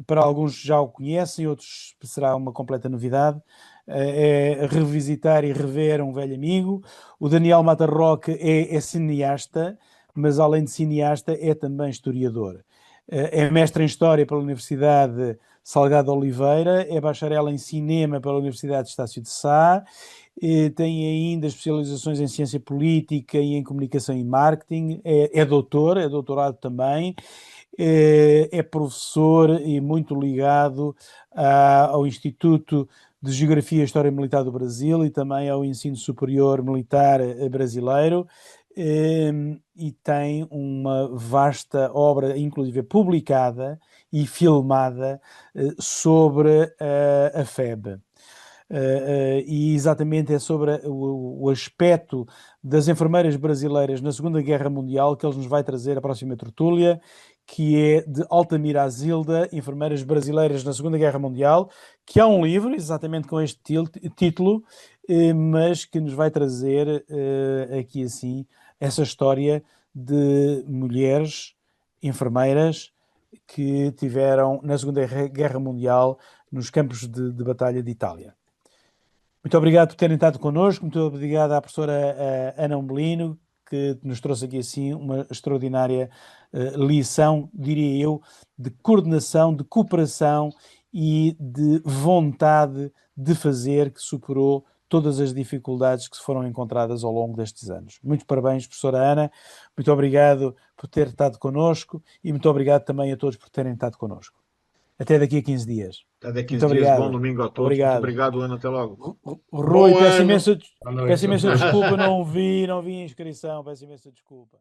Para alguns já o conhecem, outros será uma completa novidade. É revisitar e rever um velho amigo. O Daniel Matarroque é cineasta, mas além de cineasta é também historiador. É mestre em História pela Universidade Salgado de Oliveira, é bacharel em Cinema pela Universidade de Estácio de Sá, tem ainda especializações em Ciência Política e em Comunicação e Marketing, é doutorado também, é professor e muito ligado ao Instituto de Geografia e História Militar do Brasil e também ao Ensino Superior Militar Brasileiro, e tem uma vasta obra, inclusive publicada e filmada, sobre a FEB. E exatamente é sobre o aspecto das enfermeiras brasileiras na Segunda Guerra Mundial que ele nos vai trazer a próxima tertúlia, que é de Altamira Azilda, Enfermeiras Brasileiras na Segunda Guerra Mundial, que há um livro exatamente com este título, mas que nos vai trazer aqui assim essa história de mulheres enfermeiras que tiveram na Segunda Guerra Mundial nos campos de batalha de Itália. Muito obrigado por terem estado connosco, muito obrigado à professora Ana Umbelino, que nos trouxe aqui assim uma extraordinária lição, diria eu, de coordenação, de cooperação e de vontade de fazer, que superou todas as dificuldades que se foram encontradas ao longo destes anos. Muitos parabéns, professora Ana, muito obrigado por ter estado connosco e muito obrigado também a todos por terem estado connosco. Até daqui a 15 dias. Até daqui a 15 Muito dias. obrigado. Bom domingo a todos. Obrigado. Muito obrigado, Ana. Até logo. Rui, Bom peço ano. imensa Boa noite. desculpa, não vi a inscrição, peço imensa desculpa.